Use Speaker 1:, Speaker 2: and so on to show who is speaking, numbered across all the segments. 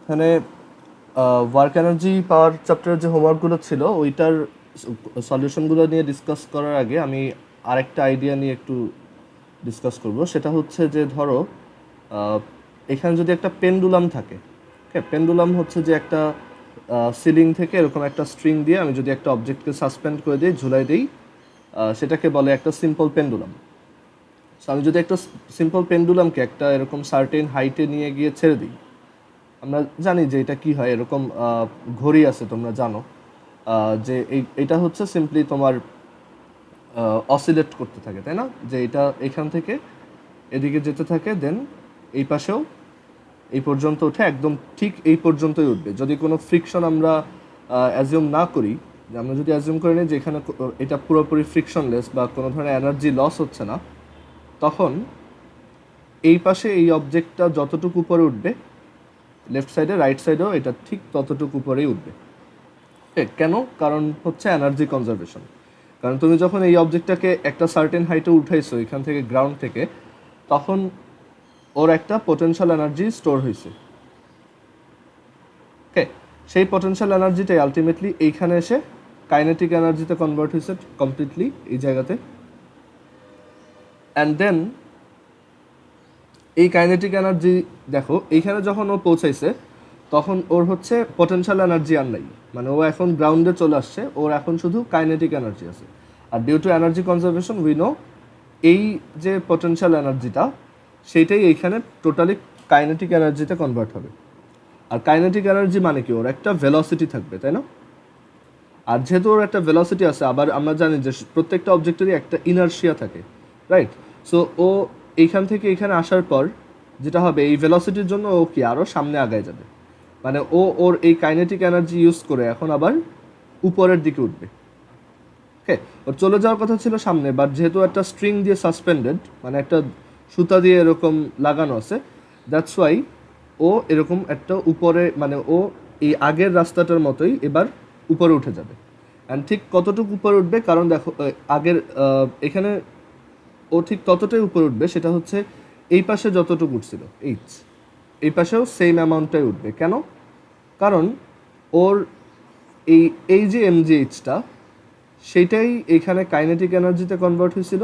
Speaker 1: এখানে work energy পাওয়ার চ্যাপ্টারের যে হোমওয়ার্কগুলো ছিল ওইটার সলিউশনগুলো নিয়ে ডিসকাস করার আগে আমি আরেকটা আইডিয়া নিয়ে একটু ডিসকাস করব। সেটা হচ্ছে যে ধরো এখানে যদি একটা পেন্ডুলাম থাকে, পেন্ডুলাম হচ্ছে যে একটা সিলিং থেকে এরকম একটা স্ট্রিং দিয়ে আমি যদি একটা অবজেক্টকে সাসপেন্ড করে দিই, ঝুলাই দিই, সেটাকে বলে একটা সিম্পল পেন্ডুলাম। সো আমি যদি একটা সিম্পল পেন্ডুলামকে একটা এরকম সার্টেন হাইটে নিয়ে গিয়ে ছেড়ে দিই, আমরা জানি যে এটা কি হয়, এরকম ঘড়ি আছে তোমরা জানো, যে এটা হচ্ছে সিম্পলি তোমার অসিলেট করতে থাকে, তাই না? যে এটা এখান থেকে এদিকে যেতে থাকে, দেন এই পাশেও এই পর্যন্ত উঠে একদম ঠিক এই পর্যন্তই উঠবে। যদি কোনো ফ্রিকশন আমরা অ্যাজিউম না করি, যে আমরা যদি অ্যাজিউম করে নিই যে এখানে এটা পুরোপুরি ফ্রিকশনলেস বা কোনো ধরনের এনার্জি লস হচ্ছে না, তখন এই পাশে এই অবজেক্টটা যতটুকু উপরে উঠবে, লেফট সাইডে রাইট সাইডেও এটা ঠিক ততটুকু উপরেই উঠবে। কেন? কারণ হচ্ছে এনার্জি কনজারভেশন। কারণ তুমি যখন এই অবজেক্টটাকে একটা সার্টেন হাইটে উঠাইছো এখান থেকে, গ্রাউন্ড থেকে, তখন ওর একটা পোটেনশিয়াল এনার্জি স্টোর হয়েছে। ওকে, সেই পোটেনশিয়াল এনার্জিটাই আলটিমেটলি এইখানে এসে কাইনেটিক এনার্জিতে কনভার্ট হয়েছে কমপ্লিটলি এই জায়গাতে। অ্যান্ড দেন এই কাইনেটিক এনার্জি দেখো এইখানে যখন ও পৌঁছাইছে তখন ওর হচ্ছে পটেনশিয়াল এনার্জি আর নাই, মানে ও এখন গ্রাউন্ডে চলে আসছে, ওর এখন শুধু কাইনেটিক এনার্জি আছে। আর due to energy conservation we know এই যে পটেনশিয়াল এনার্জিটা সেইটাই এইখানে টোটালি কাইনেটিক এনার্জিতে কনভার্ট হবে। আর কাইনেটিক এনার্জি মানে কি, ওর একটা ভেলোসিটি থাকবে, তাই না? আর যেহেতু ওর একটা ভেলোসিটি আছে, আবার আমরা জানি যে প্রত্যেকটা অবজেক্টেরই একটা ইনার্শিয়া থাকে, রাইট? সো ও এইখান থেকে এখানে আসার পর যেটা হবে, এই ভেলোসিটির জন্য ও কি আরও সামনে আগায় যাবে, মানে ও ওর এই কাইনেটিক এনার্জি ইউজ করে এখন আবার উপরের দিকে উঠবে। ওকে, ওর চলে যাওয়ার কথা ছিল সামনে, বাট যেহেতু একটা স্ট্রিং দিয়ে সাসপেন্ডেড, মানে একটা সুতা দিয়ে এরকম লাগানো আছে, দ্যাটস ওয়াই ও এরকম একটা উপরে, মানে ও এই আগের রাস্তাটার মতোই এবার উপরে উঠে যাবে। অ্যান্ড ঠিক কতটুকু উপরে উঠবে, কারণ দেখো আগের এখানে ও ঠিক ততটাই উপরে উঠবে, সেটা হচ্ছে এই পাশে যতটুকু উঠছিল এইচ, এই পাশেও সেম অ্যামাউন্টটাই উঠবে। কেন? কারণ ওর এই এই যে এমজিএইচটা সেইটাই এইখানে কাইনেটিক এনার্জিতে কনভার্ট হয়েছিল,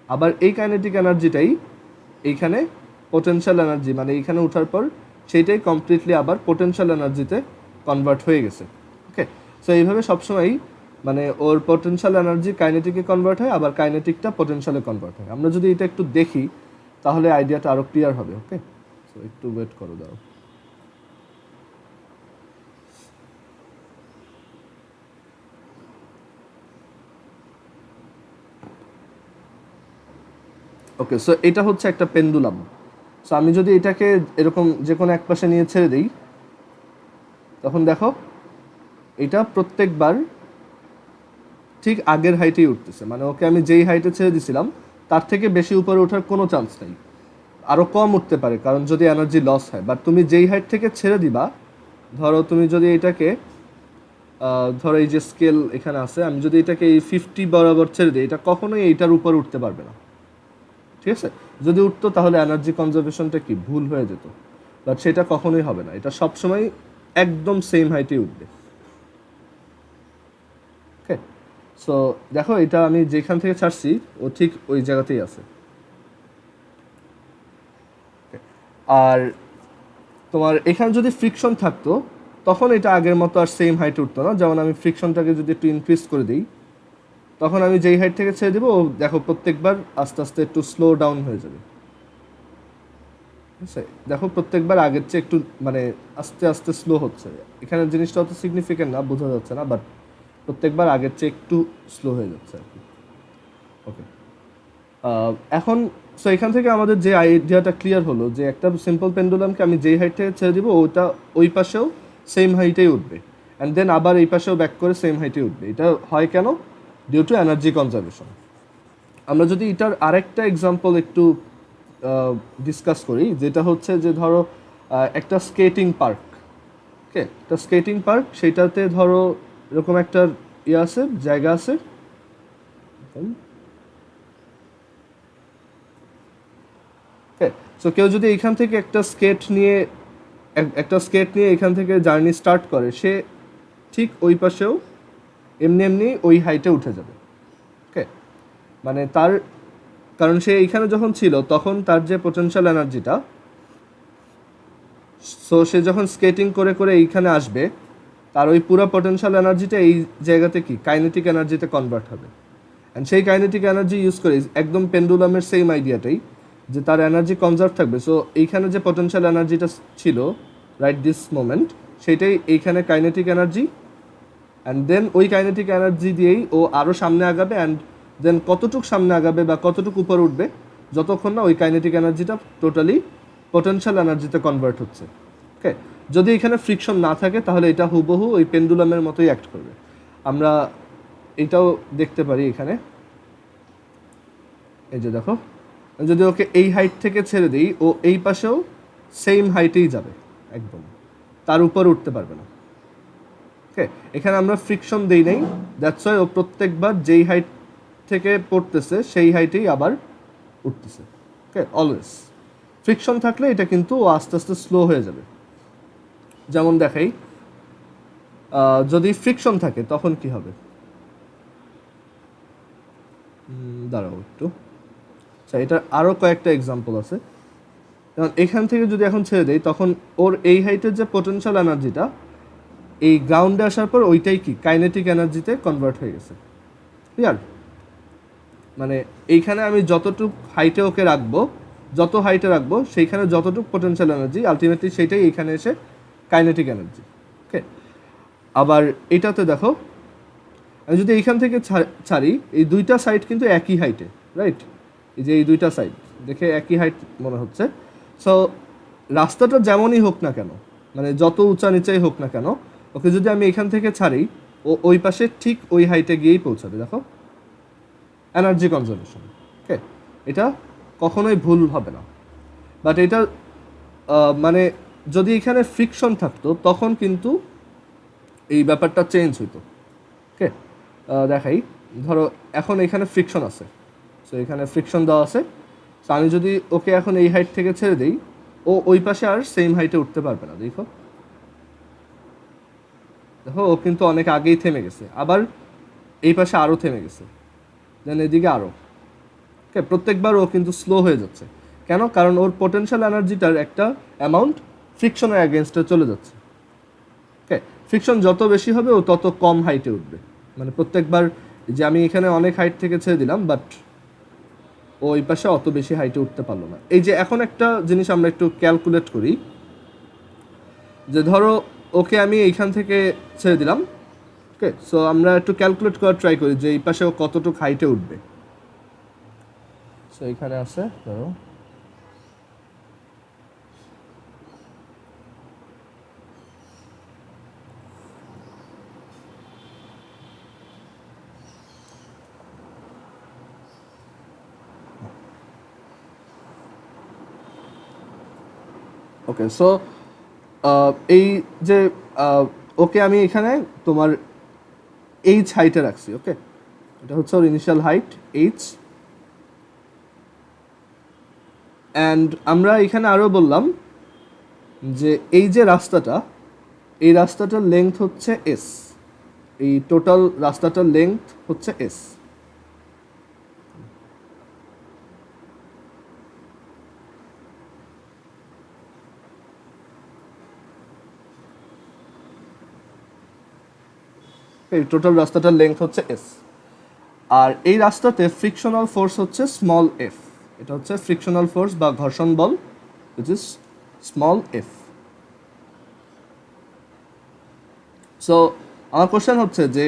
Speaker 1: আবার এই কাইনেটিক এনার্জিটাই এইখানে পোটেনশিয়াল এনার্জি, মানে এইখানে ওঠার পর সেইটাই কমপ্লিটলি আবার পোটেনশিয়াল এনার্জিতে কনভার্ট হয়ে গেছে। ওকে, সো এইভাবে সবসময়ই মানে ওর পোটেনশিয়াল এনার্জি কাইনেটিকে কনভার্ট হয়, আবার কাইনেটিকটা পোটেনশিয়ালে কনভার্ট হয়। আমরা যদি এটা একটু দেখি তাহলে আইডিয়াটা আরও ক্লিয়ার হবে। ওকে, সো একটু ওয়েট করো, দাও। ওকে, সো এটা হচ্ছে একটা পেন্ডুলাম। সো আমি যদি এটাকে এরকম যে কোনো এক পাশে নিয়ে ছেড়ে দিই, তখন দেখো এটা প্রত্যেকবার ঠিক আগের হাইটেই উঠতেছে, মানে ওকে আমি যেই হাইটে ছেড়ে দিছিলাম তার থেকে বেশি উপরে ওঠার কোনো চান্স নেই, আরও কম উঠতে পারে কারণ যদি এনার্জি লস হয়। বাট তুমি যেই হাইট থেকে ছেড়ে দিবা, ধরো তুমি যদি এটাকে ধরো এই যে স্কেল এখানে আছে, আমি যদি এটাকে এই 50 বরাবর ছেড়ে দিই, এটা কখনোই এইটার উপর উঠতে পারবে না। ঠিক আছে, যদি উঠতো তাহলে এনার্জি কনজারভেশনটা কি ভুল হয়ে যেত, বাট সেটা কখনোই হবে না, এটা সবসময় একদম সেম হাইটেই উঠবে। ওকে, সো দেখো এটা আমি যেখান থেকে ছাড়ছি ও ঠিক ওই জায়গাতেই আছে। আর তোমার এখানে যদি ফ্রিকশন থাকতো তখন এটা আগের মতো আর সেম হাইটে উঠতো না। যেমন আমি ফ্রিকশনটাকে যদি একটু ইনক্রিজ করে দিই, তখন আমি যেই হাইট থেকে ছেড়ে দেবো ও দেখো প্রত্যেকবার আস্তে আস্তে একটু স্লো ডাউন হয়ে যাবে। ঠিক আছে, দেখো প্রত্যেকবার আগের চেয়ে একটু মানে আস্তে আস্তে স্লো হচ্ছে। এখানে জিনিসটা অত সিগনিফিকেন্ট না, বোঝা যাচ্ছে না, বাট প্রত্যেকবার আগের চেয়ে একটু স্লো হয়ে যাচ্ছে আর কি। ওকে, এখন সো এখান থেকে আমাদের যে আইডিয়াটা ক্লিয়ার হলো যে একটা সিম্পল পেন্ডুলামকে আমি যেই হাইট থেকে ছেড়ে দিব ওটা ওই পাশেও সেম হাইটেই উঠবে, অ্যান্ড দেন আবার এই পাশেও ব্যাক করে সেম হাইটেই উঠবে। এটা হয় কেন? Due to energy conservation. আমরা যদি এটার আরেকটা এক্সাম্পল একটু ডিসকাস করি, যেটা হচ্ছে যে ধরো একটা স্কেটিং পার্ক। ওকে, একটা স্কেটিং পার্ক, সেইটাতে ধরো এরকম একটা ইয়ে আছে, জায়গা আছে। ওকে, সো কেউ যদি এইখান থেকে একটা স্কেট নিয়ে একটা স্কেট নিয়ে এখান থেকে জার্নি স্টার্ট করে, সে ঠিক ওই পাশেও এমনি এমনি ওই হাইটে উঠে যাবে। ওকে, মানে তার, কারণ সে এইখানে যখন ছিল তখন তার যে পোটেনশিয়াল এনার্জিটা, সো সে যখন স্কেটিং করে করে এইখানে আসবে, তার ওই পুরো পোটেনশিয়াল এনার্জিটা এই জায়গাতে কি কাইনেটিক এনার্জিতে কনভার্ট হবে। অ্যান্ড সেই কাইনেটিক এনার্জি ইউজ করে একদম পেন্ডুলামের সেম আইডিয়াটাই, যে তার এনার্জি কনজার্ভ থাকবে। সো এইখানে যে পোটেনশিয়াল এনার্জিটা ছিল রাইট দিস মোমেন্ট, সেইটাই এইখানে কাইনেটিক এনার্জি। অ্যান্ড দেন ওই কাইনেটিক এনার্জি দিয়েই ও আরও সামনে আগাবে, অ্যান্ড দেন কতটুক সামনে আগাবে বা কতটুকু উপরে উঠবে, যতক্ষণ না ওই কাইনেটিক এনার্জিটা টোটালি পোটেনশিয়াল এনার্জিতে কনভার্ট হচ্ছে। ওকে, যদি এখানে ফ্রিকশন না থাকে তাহলে এটা হুবহু ওই পেন্ডুলামের মতোই অ্যাক্ট করবে। আমরা এটাও দেখতে পারি এখানে, এই যে দেখো, যদি ওকে এই হাইট থেকে ছেড়ে দিই, ও এই পাশেও সেম হাইটেই যাবে, একদম তার উপর উঠতে পারবে না। ওকে, এখানে আমরা ফ্রিকশন দেই নাই, দ্যাটস ওয়াই ও প্রত্যেকবার যেই হাইট থেকে পড়তেছে সেই হাইটেই আবার উঠতেছে। ওকে, অলওয়েজ ফ্রিকশন থাকলে এটা কিন্তু ও আস্তে আস্তে স্লো হয়ে যাবে। যেমন দেখাই, যদি ফ্রিকশন থাকে তখন কি হবে, দাঁড়াও একটু, আচ্ছা এটার আরও কয়েকটা এক্সাম্পল আছে। যেমন এখান থেকে যদি এখন ছেড়ে দেই, তখন ওর এই হাইটের যে পোটেনশিয়াল এনার্জিটা এই গ্রাউন্ডে আসার পর ওইটাই কি কাইনেটিক এনার্জিতে কনভার্ট হয়ে গেছে। ক্লিয়ার? মানে এইখানে আমি যতটুক হাইটে ওকে রাখবো, যত হাইটে রাখবো, সেইখানে যতটুক পোটেনশিয়াল এনার্জি আলটিমেটলি সেইটাই এইখানে এসে কাইনেটিক এনার্জি। ওকে, আবার এটাতে দেখো, আমি যদি এইখান থেকে ছাড়ি, এই দুইটা সাইড কিন্তু একই হাইটে, রাইট? এই যে এই দুইটা সাইড দেখে একই হাইট মনে হচ্ছে। সো রাস্তাটা যেমনই হোক না কেন, মানে যত উঁচা নিচাই হোক না কেন, ওকে যদি আমি এখান থেকে ছাড়ি, ও ওই পাশে ঠিক ওই হাইটে গিয়েই পৌঁছাবে। দেখো, এনার্জি কনজারভেশন। ওকে, এটা কখনোই ভুল হবে না। বাট এটা মানে যদি এখানে ফ্রিকশন থাকতো তখন কিন্তু এই ব্যাপারটা চেঞ্জ হইতো। ওকে, দেখাই, ধরো এখন এখানে ফ্রিকশন আছে, সো এখানে ফ্রিকশন দেওয়া আছে। সো আমি যদি ওকে এখন এই হাইট থেকে ছেড়ে দিই, ও ওই পাশে আর সেম হাইটে উঠতে পারবে না। দেখো দেখো, ও কিন্তু অনেক আগেই থেমে গেছে, আবার এই পাশে আরও থেমে গেছে, দেন এদিকে আরও। ওকে, প্রত্যেকবার ও কিন্তু স্লো হয়ে যাচ্ছে। কেন? কারণ ওর পোটেনশিয়াল এনার্জিটার একটা অ্যামাউন্ট ফ্রিকশনের অ্যাগেনস্টে চলে যাচ্ছে। ওকে, ফ্রিকশন যত বেশি হবে ও তত কম হাইটে উঠবে। মানে প্রত্যেকবার যে আমি এখানে অনেক হাইট থেকে ছেড়ে দিলাম, বাট ও ওই পাশে অত বেশি হাইটে উঠতে পারলো না। এই যে এখন একটা জিনিস আমরা একটু ক্যালকুলেট করি, যে ধরো ওকে আমি এইখান থেকে ছেড়ে দিলাম। ওকে, সো আমরা একটু ক্যালকুলেট করার ট্রাই করি যে এই পাশে ও কতটুকু হাইটে উঠবে। সো এখানে আছে ধরো, ওকে, সো এই যে ওকে আমি এখানে তোমার এইচ হাইটে রাখছি। ওকে, এটা হচ্ছে ওর ইনিশিয়াল হাইট এইচ। অ্যান্ড আমরা এখানে আরও বললাম যে এই যে রাস্তাটা, এই রাস্তাটার লেংথ হচ্ছে এস, এই টোটাল রাস্তাটার লেংথ হচ্ছে এস। এই টোটাল রাস্তাটার লেংথ হচ্ছে এস। আর এই রাস্তাতে ফ্রিকশনাল ফোর্স হচ্ছে স্মল এফ। এটা হচ্ছে ফ্রিকশনাল ফোর্স বা ঘর্ষণ বল, which is small F. So আমার কোশ্চেন হচ্ছে যে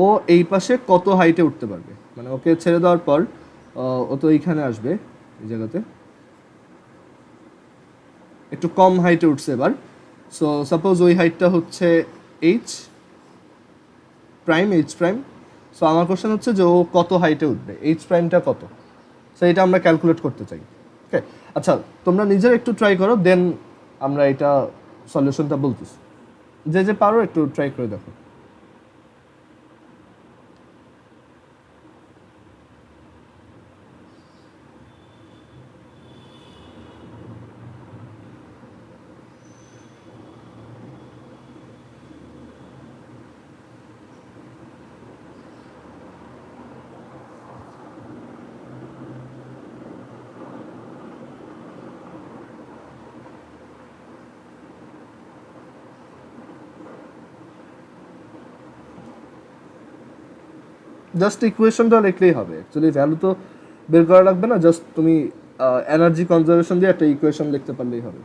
Speaker 1: ও এই পাশে কত হাইটে উঠতে পারবে। মানে ওকে ছেড়ে দেওয়ার পর ও তো এইখানে আসবে, এই জায়গাতে একটু কম হাইটে উঠছে এবার। সো সাপোজ ওই হাইটটা হচ্ছে H prime, H prime. So আমার কোশ্চেন হচ্ছে যে ও কত হাইটে উঠবে, এইচ প্রাইমটা কত। সো এটা আমরা ক্যালকুলেট করতে চাই। ওকে, আচ্ছা তোমরা নিজের একটু ট্রাই করো, দেন আমরা এটা সলিউশনটা বলতেছি। যে যে পারো একটু ট্রাই করে দেখো। জাস্ট ইকুয়েশনটা লিখলেই হবে, অ্যাকচুয়ালি ভ্যালু তো বের করা লাগবে না, জাস্ট তুমি এনার্জি কনজারভেশন দিয়ে একটা ইকুয়েশন লিখতে পারলেই হবে।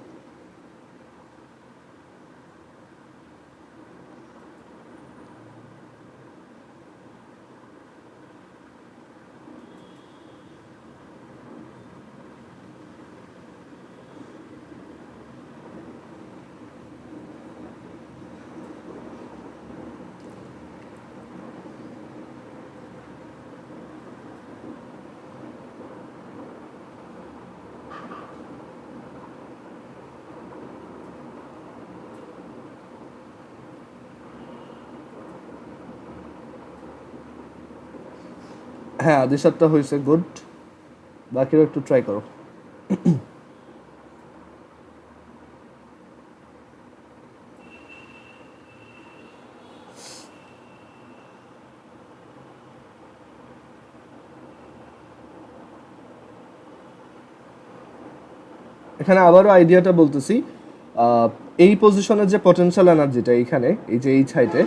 Speaker 1: হ্যাঁ আদিসারটা হয়েছে, গুড। বাকিরা একটু ট্রাই করো। এখানে আবারও আইডিয়াটা বলতেছি, এই পজিশনের যে পটেনশিয়াল এনার্জিটা এইখানে, এই যে এইচ হাইটে,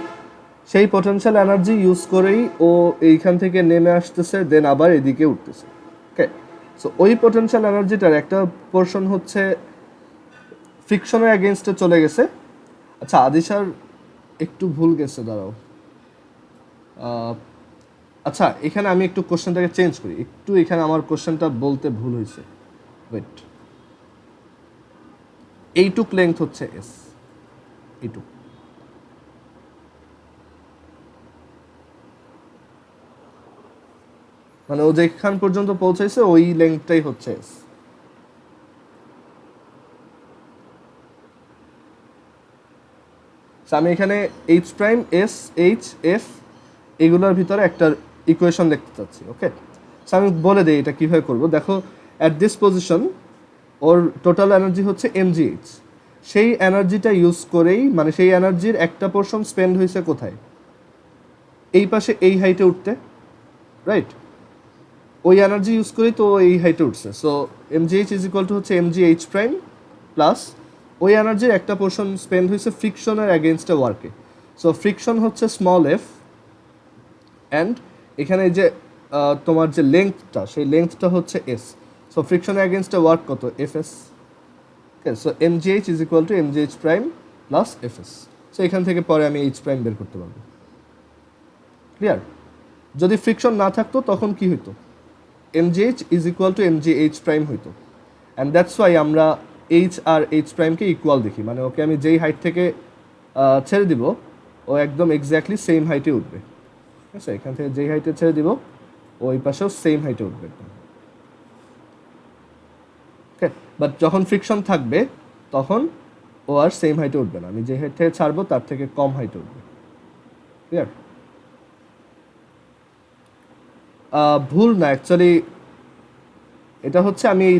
Speaker 1: সেই পটেনশিয়াল এনার্জি ইউজ করেই ও এইখান থেকে নেমে আসতেছে, দেন আবার এদিকে উঠতেছে। ওকে, সো ওই পটেনশিয়াল এনার্জিটার একটা পোর্শন হচ্ছে ফ্রিকশনের অ্যাগেনস্টে চলে গেছে। আচ্ছা আদিশার একটু ভুল গেছে, দাঁড়াও। আচ্ছা এখানে আমি একটু কোশ্চেনটাকে চেঞ্জ করি একটু, এখানে আমার কোশ্চেনটা বলতে ভুল হয়েছে। ওয়েট, এইটুক লেন্থ হচ্ছে এস, এইটুক। মানে ও যেখান পর্যন্ত পৌঁছাইছে ওই লেন্থটাই হচ্ছে এস। আমি এখানে H prime S H F এগুলোর ভিতরে একটা ইকুয়েশন দেখতে চাচ্ছি। ওকে, আমি বলে দিই এটা কীভাবে করবো। দেখো, at this position or total energy হচ্ছে mgh। সেই এনার্জিটা ইউজ করেই, মানে সেই এনার্জির একটা পোর্শন স্পেন্ড হয়েছে কোথায়, এই পাশে এই হাইটে উঠতে, রাইট? ওই এনার্জি ইউজ করেই তো এই হাইটে উঠছে। So mgh is equal to হচ্ছে mgh প্রাইম প্লাস ওই এনার্জির একটা পোর্শন স্পেন্ড হয়েছে ফ্রিকশনের অ্যাগেনস্টে ওয়ার্কে। সো ফ্রিকশন হচ্ছে স্মল এফ, অ্যান্ড এখানে যে তোমার যে লেন্থটা, সেই লেন্থটা হচ্ছে এস। সো ফ্রিকশনের অ্যাগেনস্টে ওয়ার্ক কত, F S. Okay, so mgh is equal two mgh prime plus F S. So এখান থেকে পরে আমি এইচ প্রাইম বের করতে পারবো। ক্লিয়ার? যদি ফ্রিকশন না থাকতো তখন কি হইতো, mgh is equal two mgh prime হইতো। অ্যান্ড দ্যাটস ওয়াই আমরা এইচ আর এইচ প্রাইমকে ইকুয়াল দেখি, মানে ওকে আমি যেই হাইট থেকে ছেড়ে দিব ও একদম এক্স্যাক্টলি সেম হাইটে উঠবে। ঠিক আছে, এখান থেকে যেই হাইটে ছেড়ে দিব ওই পাশেও সেম হাইটে উঠবে একদম। ওকে, বাট যখন ফ্রিকশন থাকবে তখন ও আর সেম হাইটে উঠবে না, আমি যে হাইট থেকে ছাড়বো তার থেকে কম হাইটে উঠবে। ক্লিয়ার? ভুল না, অ্যাকচুয়ালি এটা হচ্ছে আমি এই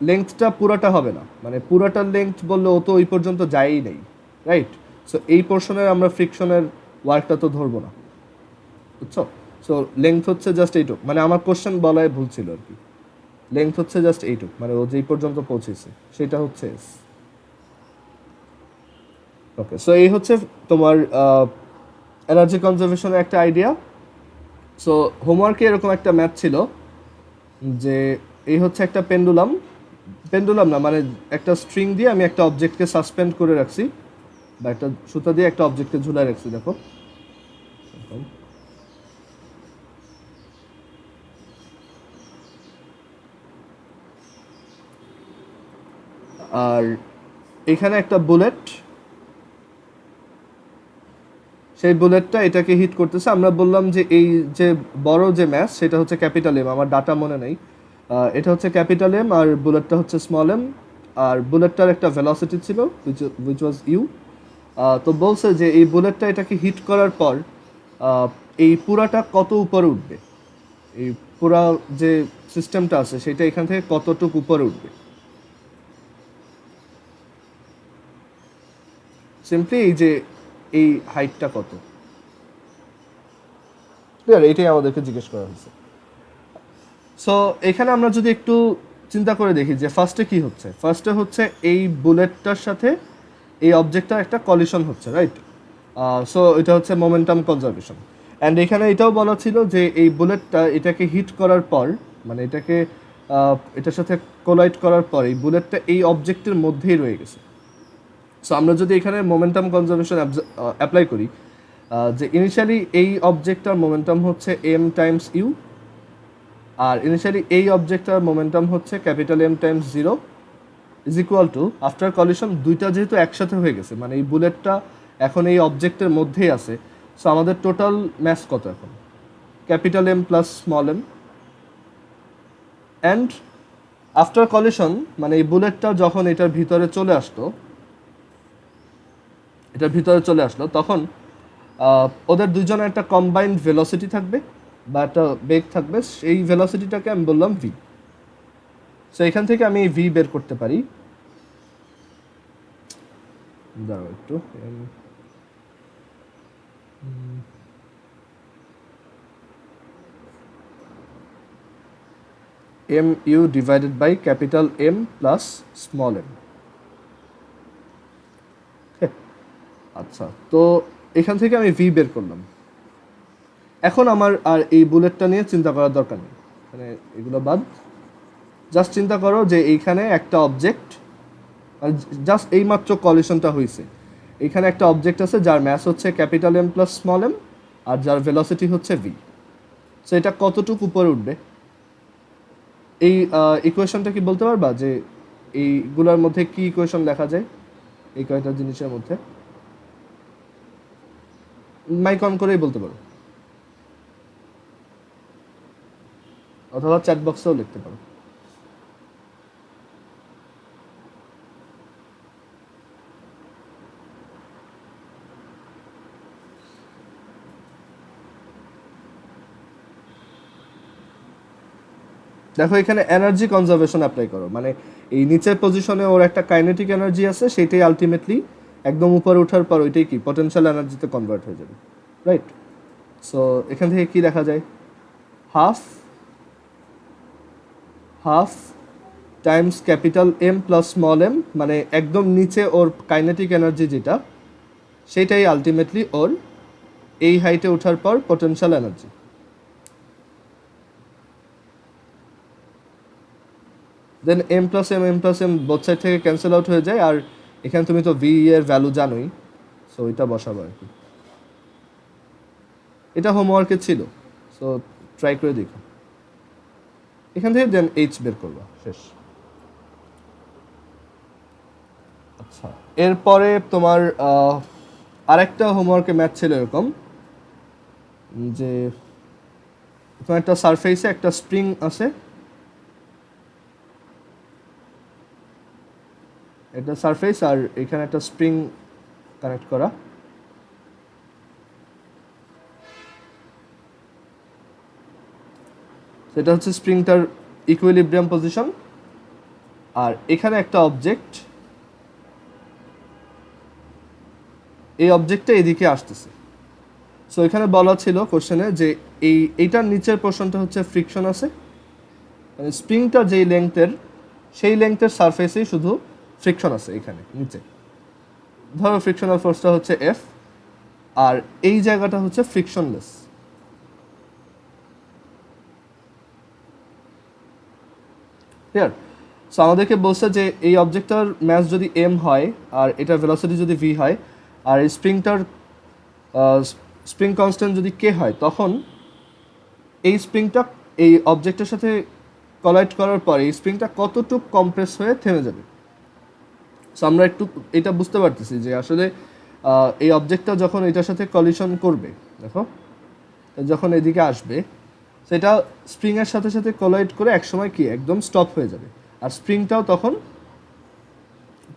Speaker 1: লেংথটা পুরাটা হবে না, মানে পুরাটার লেংথ বললে ও তো ওই পর্যন্ত যায়ই নেই, রাইট? সো এই পোর্শনের আমরা ফ্রিকশনের ওয়ার্কটা তো ধরবো না, বুঝছো? সো লেংথ হচ্ছে জাস্ট এইটুক, মানে আমার কোশ্চেন বলায় ভুল ছিল আর কি। লেংথ হচ্ছে জাস্ট এইটুক, মানে ও যেই পর্যন্ত পৌঁছেছে সেটা হচ্ছে এস। ওকে, সো এই হচ্ছে তোমার এনার্জি কনজারভেশনের একটা আইডিয়া। সো হোমওয়ার্কে এরকম একটা ম্যাথ ছিল যে এই হচ্ছে একটা পেন্ডুলাম না, মানে একটা স্ট্রিং দিয়ে আমি একটা অবজেক্টকে সাসপেন্ড করে রাখছি, বা একটা সুতা দিয়ে একটা অবজেক্টকে ঝুলায় রাখছি। দেখো, আর এখানে একটা বুলেট, সেই বুলেটটা এটাকে হিট করতেছে। আমরা বললাম যে এই যে বড় যে ম্যাস সেটা হচ্ছে ক্যাপিটাল এম, আমার ডাটা মনে নেই, এটা হচ্ছে ক্যাপিটাল এম আর বুলেটটা হচ্ছে স্মল এম, আর বুলেটটার একটা ভেলোসিটি ছিল উইচ ওয়াজ ইউ। তো বলছে যে এই বুলেটটা এটাকে হিট করার পর এই পুরাটা কত উপরে উঠবে, এই পুরা যে সিস্টেমটা আছে সেটা এখান থেকে কতটুকু উপরে উঠবে। সিম্পলি এই যে এই হাইটটা কত, ক্লিয়ার? এইটাই আমাদেরকে জিজ্ঞেস করা হয়েছে। সো এখানে আমরা যদি একটু চিন্তা করে দেখি যে ফার্স্টে কি হচ্ছে, ফার্স্টে হচ্ছে এই বুলেটটার সাথে এই অবজেক্টটার একটা কলিশন হচ্ছে, রাইট? সো এটা হচ্ছে মোমেন্টাম কনজারভেশন। অ্যান্ড এখানে এটাও বলা ছিল যে এই বুলেটটা এটাকে হিট করার পর, মানে এটাকে এটার সাথে কোলাইড করার পর এই বুলেটটা এই অবজেক্টের মধ্যেই রয়ে গেছে। সো আমরা যদি এখানে মোমেন্টাম কনজারভেশন অ্যাপ্লাই করি, যে ইনিশিয়ালি এই অবজেক্টটার মোমেন্টাম হচ্ছে এম টাইমস ইউ, আর ইনিশিয়ালি এই অবজেক্টটার মোমেন্টাম হচ্ছে capital M times 0 is equal to after collision দুইটা যেহেতু একসাথে হয়ে গেছে, মানে এই বুলেটটা এখন এই অবজেক্টের মধ্যেই আছে। সো আমাদের টোটাল ম্যাস কত এখন? Capital M plus small m. And after collision মানে এই বুলেটটা যখন এটার ভিতরে চলে আসলো, তখন ওদের দুজনের একটা কম্বাইন্ড ভেলোসিটি থাকবে বা একটা বেগ থাকবে, সেই ভেলোসিটিটাকে আমি বললাম ভি। সো এখান থেকে আমি ভি বের করতে পারি। দাঁড়াও একটু, m u divided by capital M plus small m. আচ্ছা, তো এখান থেকে আমি ভি বের করলাম। এখন আমার আর এই বুলেটটা নিয়ে চিন্তা করার দরকার নেই, মানে এগুলো বাদ। জাস্ট চিন্তা করো যে এইখানে একটা অবজেক্ট, জাস্ট এইমাত্র কলিশনটা হয়েছে, এইখানে একটা অবজেক্ট আছে যার ম্যাস হচ্ছে capital M plus small M আর যার ভেলোসিটি হচ্ছে ভি। সো এটা কতটুকু উপরে উঠবে? এই ইকুয়েশনটা কি বলতে পারবা যে এইগুলোর মধ্যে কি ইকুয়েশন লেখা যায় এই কয়টা জিনিসের মধ্যে? মাইক অন করেই বলতে পারো, অথবা চ্যাট বক্সেও লিখতে পারো। দেখো এখানে এনার্জি কনজারভেশন অ্যাপ্লাই করো, মানে এই নিচের পজিশনে ওর একটা কাইনেটিক এনার্জি আছে, সেটাই আলটিমেটলি একদম উপরে ওঠার পর ওইটাই কি পটেনশিয়াল এনার্জিতে কনভার্ট হয়ে যাবে, রাইট? সো এখান থেকে কি দেখা যায়? Half times capital M plus small m, মানে একদম নিচে ওর কাইনেটিক এনার্জি যেটা, সেটাই আলটিমেটলি ওর এই হাইটে ওঠার পর potential energy. Then M plus M both side থেকে ক্যান্সেল আউট হয়ে যায়, আর এখানে তুমি তো ভি এর ভ্যালু জানোই, সো ওইটা বসাবো আর কি। এটা হোমওয়ার্কে ছিল, সো ট্রাই করে দেখো। এখান থেকে দেন এইচ বের করবা, শেষ। আচ্ছা, এরপরে তোমার আরেকটা হোমওয়ার্কে ম্যাথ ছিল এরকম যে তোমার একটা সারফেসে একটা স্প্রিং আছে, একটা সারফেস আর এখানে একটা স্প্রিং কানেক্ট করা। সেটা হচ্ছে স্প্রিংটার ইকুইলিব্রিয়াম পজিশন, আর এখানে একটা অবজেক্ট, এই অবজেক্টটা এদিকে আসতেছে। সো এখানে বলা ছিল কোশ্চেনে যে এইটার নিচের পোর্শনটা হচ্ছে ফ্রিকশন আছে, মানে স্প্রিংটা যেই লেংথের সেই লেংথের সারফেসেই শুধু ফ্রিকশন আছে এখানে নিচে। ধরো ফ্রিকশনাল ফোর্সটা হচ্ছে এফ, আর এই জায়গাটা হচ্ছে ফ্রিকশনলেস। ক্লিয়ার? সো আমাদেরকে বলছে যে এই অবজেক্টটার ম্যাস যদি এম হয় আর এটার ভেলোসিটি যদি ভি হয়, আর এই স্প্রিংটার স্প্রিং কনস্ট্যান্ট যদি কে হয়, তখন এই স্প্রিংটা এই অবজেক্টের সাথে কলাইড করার পরে এই স্প্রিংটা কতটুকু কম্প্রেস হয়ে থেমে যাবে। সো আমরা একটু এটা বুঝতে পারতেছি যে আসলে এই অবজেক্টটা যখন এটার সাথে কলিশন করবে, দেখো যখন এদিকে আসবে, সেটা স্প্রিংয়ের সাথে সাথে কোলাইড করে একসময় কি একদম স্টপ হয়ে যাবে, আর স্প্রিংটাও তখন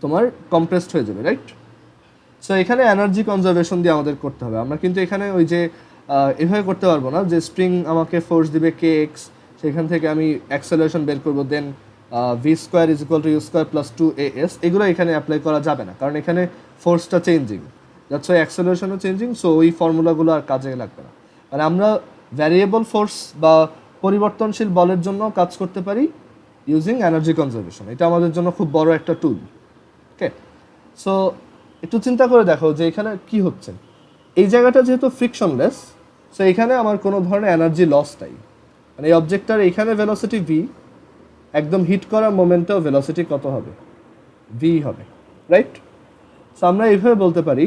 Speaker 1: তোমার কম্প্রেসড হয়ে যাবে, রাইট? সো এখানে এনার্জি কনজারভেশন দিয়ে আমাদের করতে হবে। আমরা কিন্তু এখানে ওই যে এভাবে করতে পারবো না যে স্প্রিং আমাকে ফোর্স দিবে কে এক্স, সেখান থেকে আমি অ্যাক্সেলারেশন বের করবো, then V square is equal to U square plus 2as, এগুলো এখানে অ্যাপ্লাই করা যাবে না, কারণ এখানে ফোর্সটা চেঞ্জিং, যাচ্ছে অ্যাক্সেলারেশনও চেঞ্জিং। সো ওই ফর্মুলাগুলো আর কাজে লাগবে না। মানে আমরা ভ্যারিয়েবল ফোর্স বা পরিবর্তনশীল বলের জন্য কাজ করতে পারি ইউজিং এনার্জি কনজারভেশন। এটা আমাদের জন্য খুব বড় একটা টুল। ওকে, সো একটু চিন্তা করে দেখো যে এখানে কি হচ্ছে। এই জায়গাটা যেহেতু ফ্রিকশনলেস, সো এখানে আমার কোনো ধরনের এনার্জি লস নাই, মানে এই অবজেক্টটার এখানে ভেলোসিটি ভি, একদম হিট করার মোমেন্টেও ভেলোসিটি কত হবে, ভি হবে, রাইট? সো আমরা এইভাবে বলতে পারি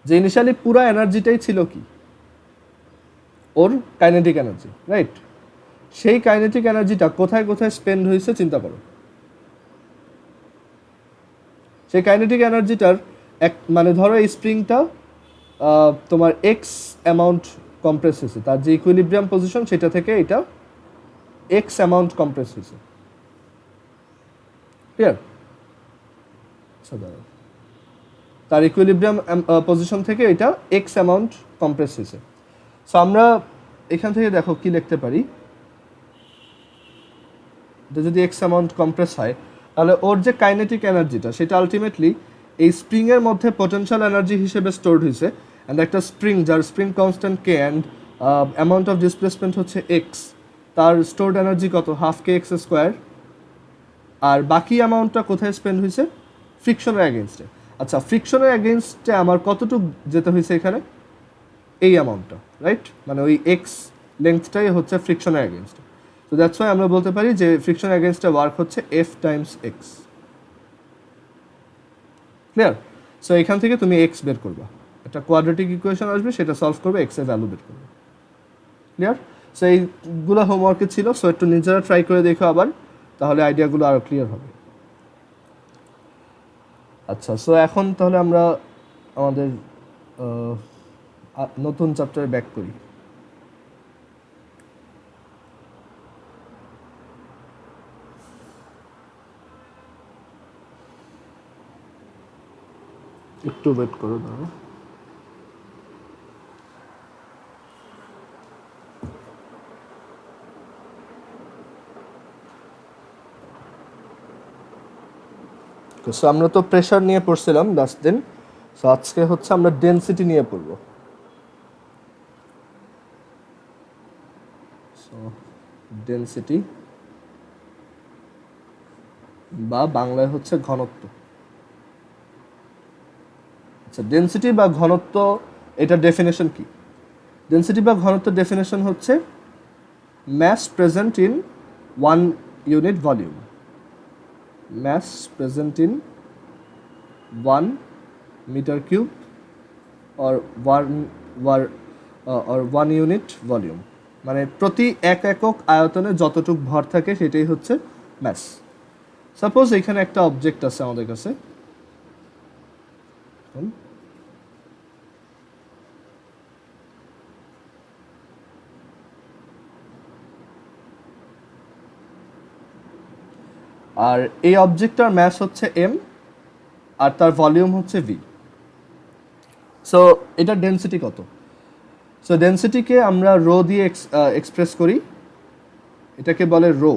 Speaker 1: যে ইনিশিয়ালি পুরো এনার্জিটাই ছিল কি, ওর কাইনেটিক এনার্জি, রাইট? সেই কাইনেটিক এনার্জিটা কোথায় কোথায় স্পেন্ড হয়েছে চিন্তা করো। সেই কাইনেটিক এনার্জিটার এক মানে ধরো এই স্প্রিংটা তোমার এক্স অ্যামাউন্ট কম্প্রেস হয়েছে, তার যে ইকুইলিব্রিয়াম পজিশন সেটা থেকে এটা এক্স অ্যামাউন্ট কম্প্রেস হয়েছে, ক্লিয়ার? তার ইকুইলিব্রিয়াম পজিশন থেকে এটা এক্স অ্যামাউন্ট কম্প্রেস হয়েছে। সো আমরা এখান থেকে দেখো কি লিখতে পারি, এটা যদি এক্স অ্যামাউন্ট কম্প্রেস হয় তাহলে ওর যে কাইনেটিক এনার্জিটা সেটা আলটিমেটলি এই স্প্রিংয়ের মধ্যে পোটেনশিয়াল এনার্জি হিসেবে স্টোরড হয়েছে। অ্যান্ড একটা স্প্রিং যার spring constant K and amount of displacement হচ্ছে এক্স, তার স্টোরড এনার্জি কত, হাফ কে এক্স স্কোয়ার। আর বাকি অ্যামাউন্টটা কোথায় স্পেন্ড হয়েছে, ফ্রিকশনের অ্যাগেনস্টে। আচ্ছা, ফ্রিকশনের অ্যাগেনস্টে আমার কতটুকু যেতে হয়েছে এখানে, এই অ্যামাউন্টটা, রাইট? মানে ওই এক্স লেন্থটাই হচ্ছে ফ্রিকশনের অ্যাগেনস্টে। তো দ্যাটস ওয়াই আমরা বলতে পারি যে ফ্রিকশন অ্যাগেনস্টে ওয়ার্ক হচ্ছে F Times x, clear? So এখান থেকে তুমি এক্স বের করবা, একটা কোয়াড্রেটিক ইকুয়েশন আসবে, সেটা সলভ করবে, এক্স এর ভ্যালু বের করবে, ক্লিয়ার? সো এইগুলো হোমওয়ার্কে ছিল, সো একটু নিজেরা ট্রাই করে দেখো আবার, তাহলে আইডিয়াগুলো আরও ক্লিয়ার হবে। আচ্ছা, সো এখন তাহলে আমরা আমাদের নতুন চ্যাপ্টারে ব্যাক করি। একটু ওয়েট করো দাঁড়াও। সো আমরা তো প্রেশার নিয়ে পড়ছিলাম লাস্ট দিন, সো আজকে হচ্ছে আমরা ডেনসিটি নিয়ে পড়বো। সো ডেনসিটি বা বাংলায় হচ্ছে ঘনত্ব। আচ্ছা, ডেনসিটি বা ঘনত্ব এটা ডেফিনেশন কি? ডেনসিটি বা ঘনত্ব ডেফিনেশন হচ্ছে mass present in 1 unit volume, mass present in 1 meter cube or 1 unit volume, মানে প্রতি এক একক আয়তনে যতটুক ভর থাকে সেটাই হচ্ছে ম্যাস। সাপোজ এখানে একটা অবজেক্ট আছে আমাদের কাছে, আর এই অবজেক্টটার ম্যাস হচ্ছে এম আর তার ভলিউম হচ্ছে ভি। সো এটার ডেনসিটি কত? সো ডেনসিটিকে আমরা রো দিয়ে এক্সপ্রেস করি, এটাকে বলে রো,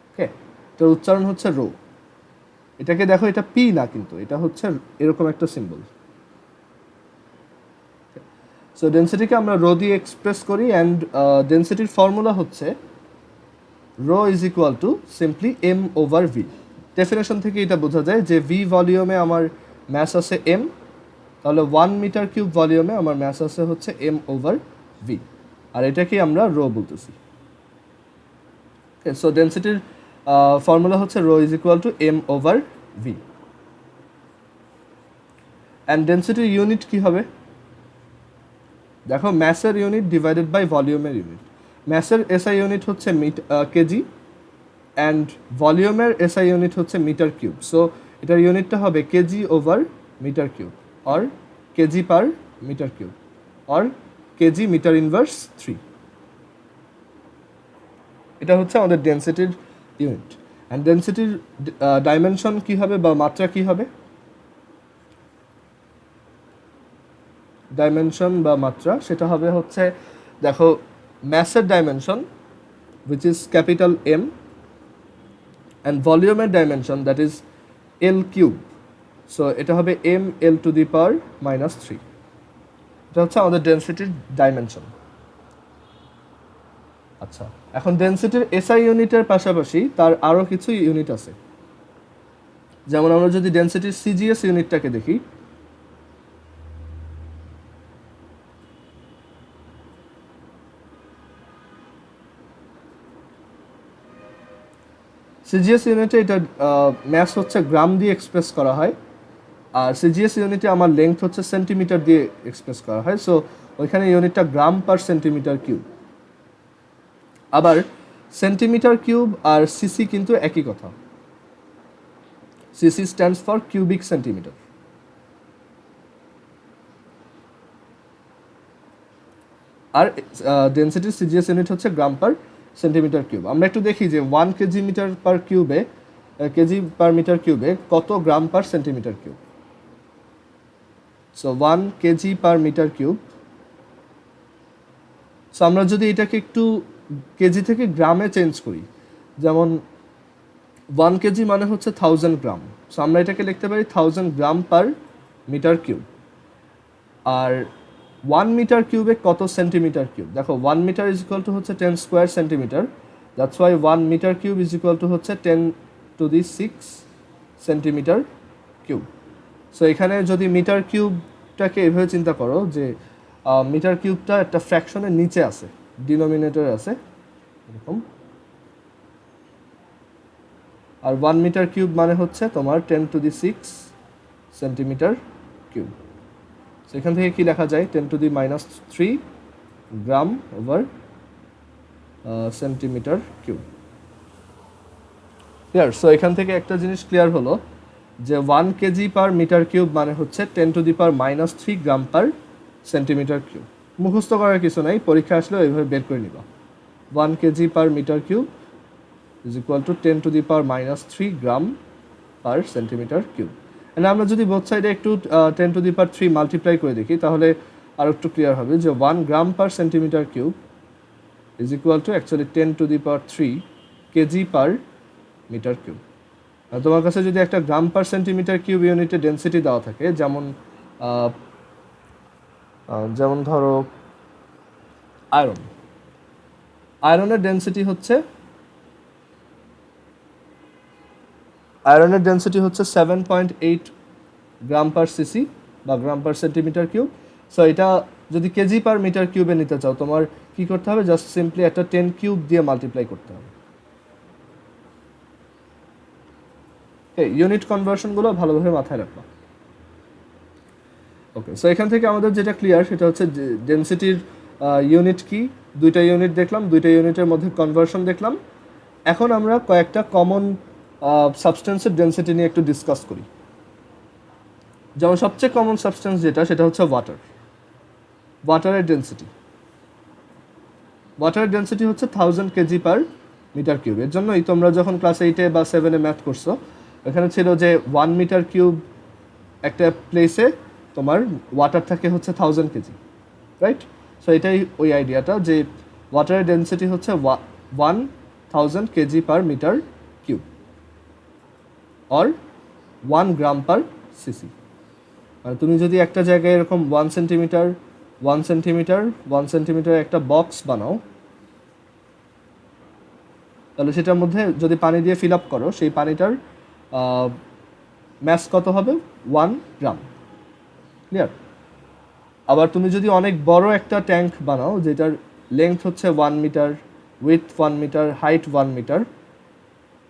Speaker 1: ওকে? এটার উচ্চারণ হচ্ছে রো। এটাকে দেখো, এটা পি না, কিন্তু এটা হচ্ছে এরকম একটা সিম্বল। সো ডেনসিটিকে আমরা রো দিয়ে এক্সপ্রেস করি, অ্যান্ড ডেনসিটির ফর্মুলা হচ্ছে rho is equal to simply m over v. Definition থেকে এটা বোঝা যায় যে ভি ভলিউমে আমার ম্যাস আছে এম, তাহলে 1 মিটার কিউব ভলিউমে আমার ম্যাস আছে হচ্ছে এম ওভার ভি, আর এটাকেই আমরা রো বলতেছি। সো ডেনসিটির ফর্মুলা হচ্ছে rho is equal to M over V. And ডেনসিটির ইউনিট কি হবে? দেখো, ম্যাসের ইউনিট ডিভাইডেড বাই ভলিউমের ইউনিট। ম্যাসের এসআই ইউনিট হচ্ছে কেজি, অ্যান্ড ভলিউমের এসআই ইউনিট হচ্ছে মিটার কিউব। সো এটার ইউনিটটা হবে KG over metre cube, or KG per metre cube, or KG metre inverse 3। এটা হচ্ছে আমাদের ডেনসিটির ইউনিট। অ্যান্ড ডেনসিটির ডাইমেনশন কী হবে বা মাত্রা কী হবে? ডাইমেনশন বা মাত্রা সেটা হবে হচ্ছে, দেখো, ম্যাসের dimension which is capital M and volume dimension that is L cube, so এটা হবে M L to the power minus 3। এটা হচ্ছে আমাদের ডেনসিটির ডাইমেনশন। আচ্ছা, এখন ডেনসিটির এসআই ইউনিটের পাশাপাশি তার আরও কিছু ইউনিট আছে। যেমন আমরা যদি ডেনসিটির সিজিএস ইউনিটটাকে দেখি, সিজিএস ইউনিটে এটা ম্যাস হচ্ছে গ্রাম দিয়ে এক্সপ্রেস করা হয়, আর সিজিএস ইউনিটে আমার লেন্থ হচ্ছে সেন্টিমিটার দিয়ে এক্সপ্রেস করা হয়। সো ওইখানে ইউনিটটা গ্রাম পার সেন্টিমিটার কিউব। আবার সেন্টিমিটার কিউব আর সিসি কিন্তু একই কথা। CC stands for cubic centimeter. আর ডেন্সিটি সিজিএস ইউনিট হচ্ছে গ্রাম পার সেন্টিমিটার কিউব। আমরা একটু দেখি যে 1 কেজি মিটার পার কিউবে কেজি পার মিটার কিউবে কত gram per centimetre cube. So 1 KG per metre cube. So আমরা যদি এটাকে একটু কেজি থেকে গ্রামে চেঞ্জ করি, যেমন 1 কেজি মানে হচ্ছে 1000 গ্রাম। সো আমরা এটাকে লিখতে পারি 1000 গ্রাম পার মিটার কিউব। আর 1 মিটার কিউবে কত সেন্টিমিটার কিউব? দেখো 1 মিটার ইজ ইকুয়াল টু হচ্ছে 10 square centimeter. That's why 1 meter cube is equal to হচ্ছে 10 to the 6 centimeter cube. So এখানে যদি মিটার কিউবটাকে এভাবে চিন্তা করো যে মিটার কিউবটা একটা ফ্র্যাকশনের নিচে আছে, ডিনোমিনেটরে আছে এরকম। আর 1 মিটার কিউব মানে হচ্ছে তোমার 10 টু দি 6 সেন্টিমিটার কিউব। সেখান থেকে কি লেখা যায়? 10 to the -3 gram over centimetre cube. Clear? So এখান থেকে একটা জিনিস ক্লিয়ার হলো যে 1 কেজি পার মিটার কিউব মানে হচ্ছে 10 to the power -3 gram per centimetre cube. মুখস্থ করার কিছু নাই, পরীক্ষা আসলেও এইভাবে বের করে নিবা। 1 KG per metre cube is equal to 10 to the power -3 gram per centimetre cube. And আমরা যদি বোথ সাইডে একটু 10 টু দি পাওয়ার 3 মাল্টিপ্লাই করে দেখি তাহলে আর একটু ক্লিয়ার হবে যে 1 gram per centimetre cube is equal to actually 10 to the power 3 KG per metre cube. তোমার কাছে যদি একটা গ্রাম পার সেন্টিমিটার কিউব ইউনিটে ডেন্সিটি দেওয়া থাকে, যেমন ধরো আয়রনের ডেন্সিটি হচ্ছে 7.8 গ্রাম পার সিসি বা গ্রাম পার সেন্টিমিটার কিউব। সো এটা যদি কেজি পার মিটার কিউবে নিতে চাও তোমার কি করতে হবে? জাস্ট সিম্পলি একটা 10 কিউব দিয়ে মাল্টিপ্লাই করতে হবে। ইউনিট কনভার্সনগুলো ভালোভাবে মাথায় রাখবা। ওকে, সো এখান থেকে আমাদের যেটা ক্লিয়ার সেটা হচ্ছে ডেন্সিটির ইউনিট কি, দুইটা ইউনিট দেখলাম, দুইটা ইউনিটের মধ্যে কনভার্সন দেখলাম। এখন আমরা কয়েকটা কমন সাবস্টেন্সের ডেন্সিটি নিয়ে একটু ডিসকাস করি। যেমন সবচেয়ে কমন সাবস্টেন্স যেটা সেটা হচ্ছে ওয়াটারের ডেন্সিটি হচ্ছে 1000 কেজি পার মিটার কিউব। এর জন্যই তোমরা যখন ক্লাস 8-এ বা 7-এ ম্যাথ করছো এখানে ছিল যে 1 মিটার কিউব একটা প্লেসে তোমার ওয়াটার থাকে হচ্ছে 1000 কেজি, রাইট? সো এটাই ওই আইডিয়াটা যে ওয়াটারের ডেন্সিটি হচ্ছে 1000 KG per metre cube or 1 gram per CC. আর তুমি যদি একটা জায়গায় এরকম 1 সেন্টিমিটার একটা বক্স বানাও, তাহলে সেটার মধ্যে যদি পানি দিয়ে ফিল আপ করো সেই পানিটার ম্যাস কত হবে? 1 গ্রাম। ক্লিয়ার? আবার তুমি যদি অনেক বড় একটা ট্যাঙ্ক বানাও যেটার লেন্থ হচ্ছে 1 metre, width 1 metre, height 1 metre,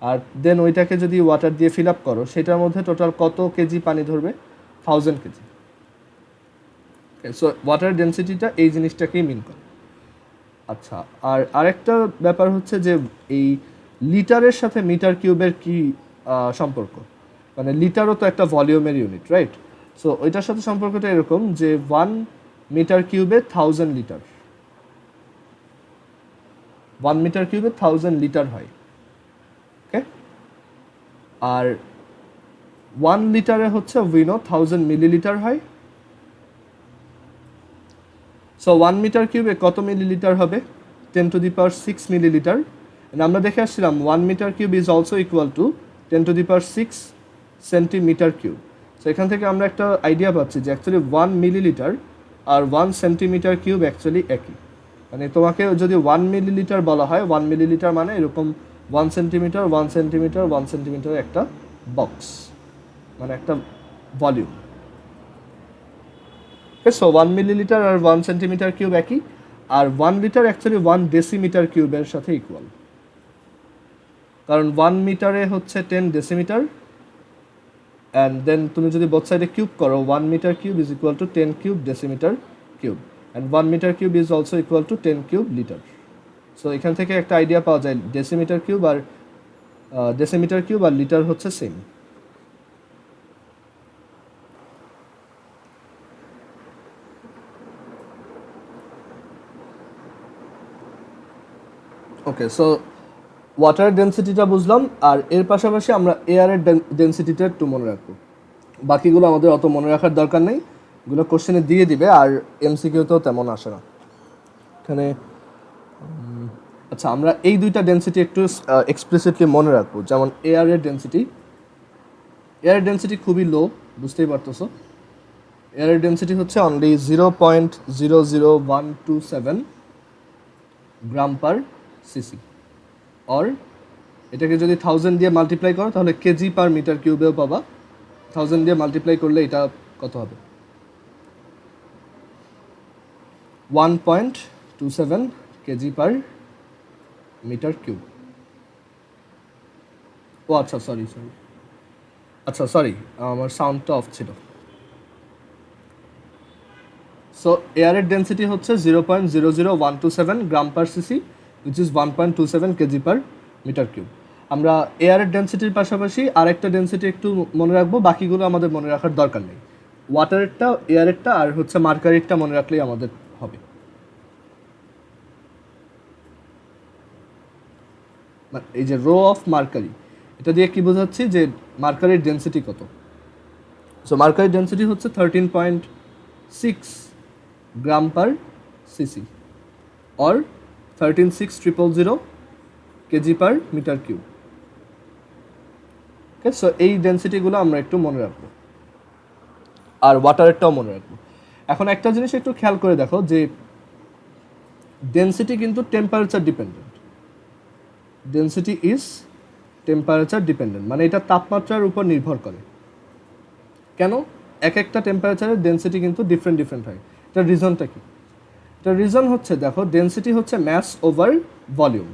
Speaker 1: আর দেন ওইটাকে যদি ওয়াটার দিয়ে ফিল আপ করো সেটার মধ্যে টোটাল কত কেজি পানি ধরবে? 1000 কেজি। সো ওয়াটার ডেন্সিটিটা এই জিনিসটাকেই মিন করে। আচ্ছা, আর আরেকটা ব্যাপার হচ্ছে যে এই লিটারের সাথে মিটার কিউবের কি সম্পর্ক? মানে লিটারও তো একটা ভলিউমের ইউনিট, রাইট? সো ওইটার সাথে সম্পর্কটা এরকম যে 1 মিটার কিউবে 1000 লিটার, 1 মিটার কিউবে 1000 লিটার হয়। ওকে, আর 1 লিটারে হচ্ছে উইনো 1000 মিলিলিটার হয়। সো 1 মিটার কিউবে কত মিলিলিটার হবে? 10 টু দি পাওয়ার 6 মিলিলিটার। আমরা দেখে আসছিলাম 1 meter cube is also equal to 10 to the power 6 centimeter cube. So এখান থেকে আমরা একটা আইডিয়া পাচ্ছি যে অ্যাকচুয়ালি 1 মিলিলিটার আর 1 সেন্টিমিটার কিউব অ্যাকচুয়ালি একই। মানে তোমাকে যদি 1 মিলিলিটার বলা হয়, 1 মিলিলিটার মানে এরকম 1 সেন্টিমিটার একটা বক্স, মানে একটা ভলিউম। সো 1 মিলিলিটার আর 1 সেন্টিমিটার কিউব একই, আর 1 লিটার অ্যাকচুয়ালি 1 ডেসিমিটার কিউবের সাথে ইকুয়াল। কারণ 1 মিটারে হচ্ছে 10 ডেসিমিটার, অ্যান্ড দেন তুমি যদি বোথ সাইডে কিউব করো 1 meter cube is equal to 10 cube decimeter cube, and 1 meter cube is also equal to 10 cube liter. So এখান থেকে একটা আইডিয়া পাওয়া যায় ডেসিমিটার কিউব আর লিটার হচ্ছে সেম। ওকে, সো ওয়াটারের ডেন্সিটিটা বুঝলাম, আর এর পাশাপাশি আমরা এয়ারের ডেন্সিটিটা একটু মনে রাখবো। বাকিগুলো আমাদের অত মনে রাখার দরকার নেই, এগুলো কোশ্চেনে দিয়ে দিবে, আর এমসিকিউতেও তেমন আসে না এখানে। আচ্ছা, আমরা এই দুইটা ডেন্সিটি একটু এক্সপ্লিসিটলি মনে রাখবো। যেমন এয়ারের ডেন্সিটি খুবই লো, বুঝতেই পারতেছো। এয়ারের ডেন্সিটি হচ্ছে only 0.00127 gram per CC, or এটাকে যদি 1000 দিয়ে মাল্টিপ্লাই করো তাহলে কেজি পার মিটার কিউবেও পাবা। 1000 দিয়ে মাল্টিপ্লাই করলে এটা কত হবে? 1.27 কেজি পার মিটার কিউব। ও আচ্ছা, সরি, আমার সাউন্ডটা অফ ছিল। সো এয়ারের ডেন্সিটি হচ্ছে 0.00127 gram per CC, which is 1.27 KG per metre cube. আমরা এয়ারের ডেন্সিটির পাশাপাশি আরেকটা ডেন্সিটি একটু মনে রাখবো, বাকিগুলো আমাদের মনে রাখার দরকার নেই। ওয়াটারেরটা, এয়ারেরটা আর হচ্ছে মার্কারিরটা মনে রাখলেই আমাদের হবে। এই যে রো অফ মার্কারি, এটা দিয়ে কি বোঝাচ্ছি যে মার্কারির ডেন্সিটি কত। সো মার্কারির ডেন্সিটি হচ্ছে 13.6 gram per CC, or 13,600 KG per metre cube. Okay, so এই ডেন্সিটিগুলো আমরা একটু মনে রাখবো, আর ওয়াটারেরটাও মনে রাখবো। এখন একটা জিনিস একটু খেয়াল করে দেখো যে ডেন্সিটি কিন্তু temperature dependent. Density is temperature dependent, মানে এটা তাপমাত্রার উপর নির্ভর করে। কেন? এক একটা টেম্পারেচারের ডেন্সিটি কিন্তু ডিফারেন্ট হয়। এটার রিজনটা কি? এটার রিজন হচ্ছে, দেখো, ডেন্সিটি হচ্ছে mass over volume.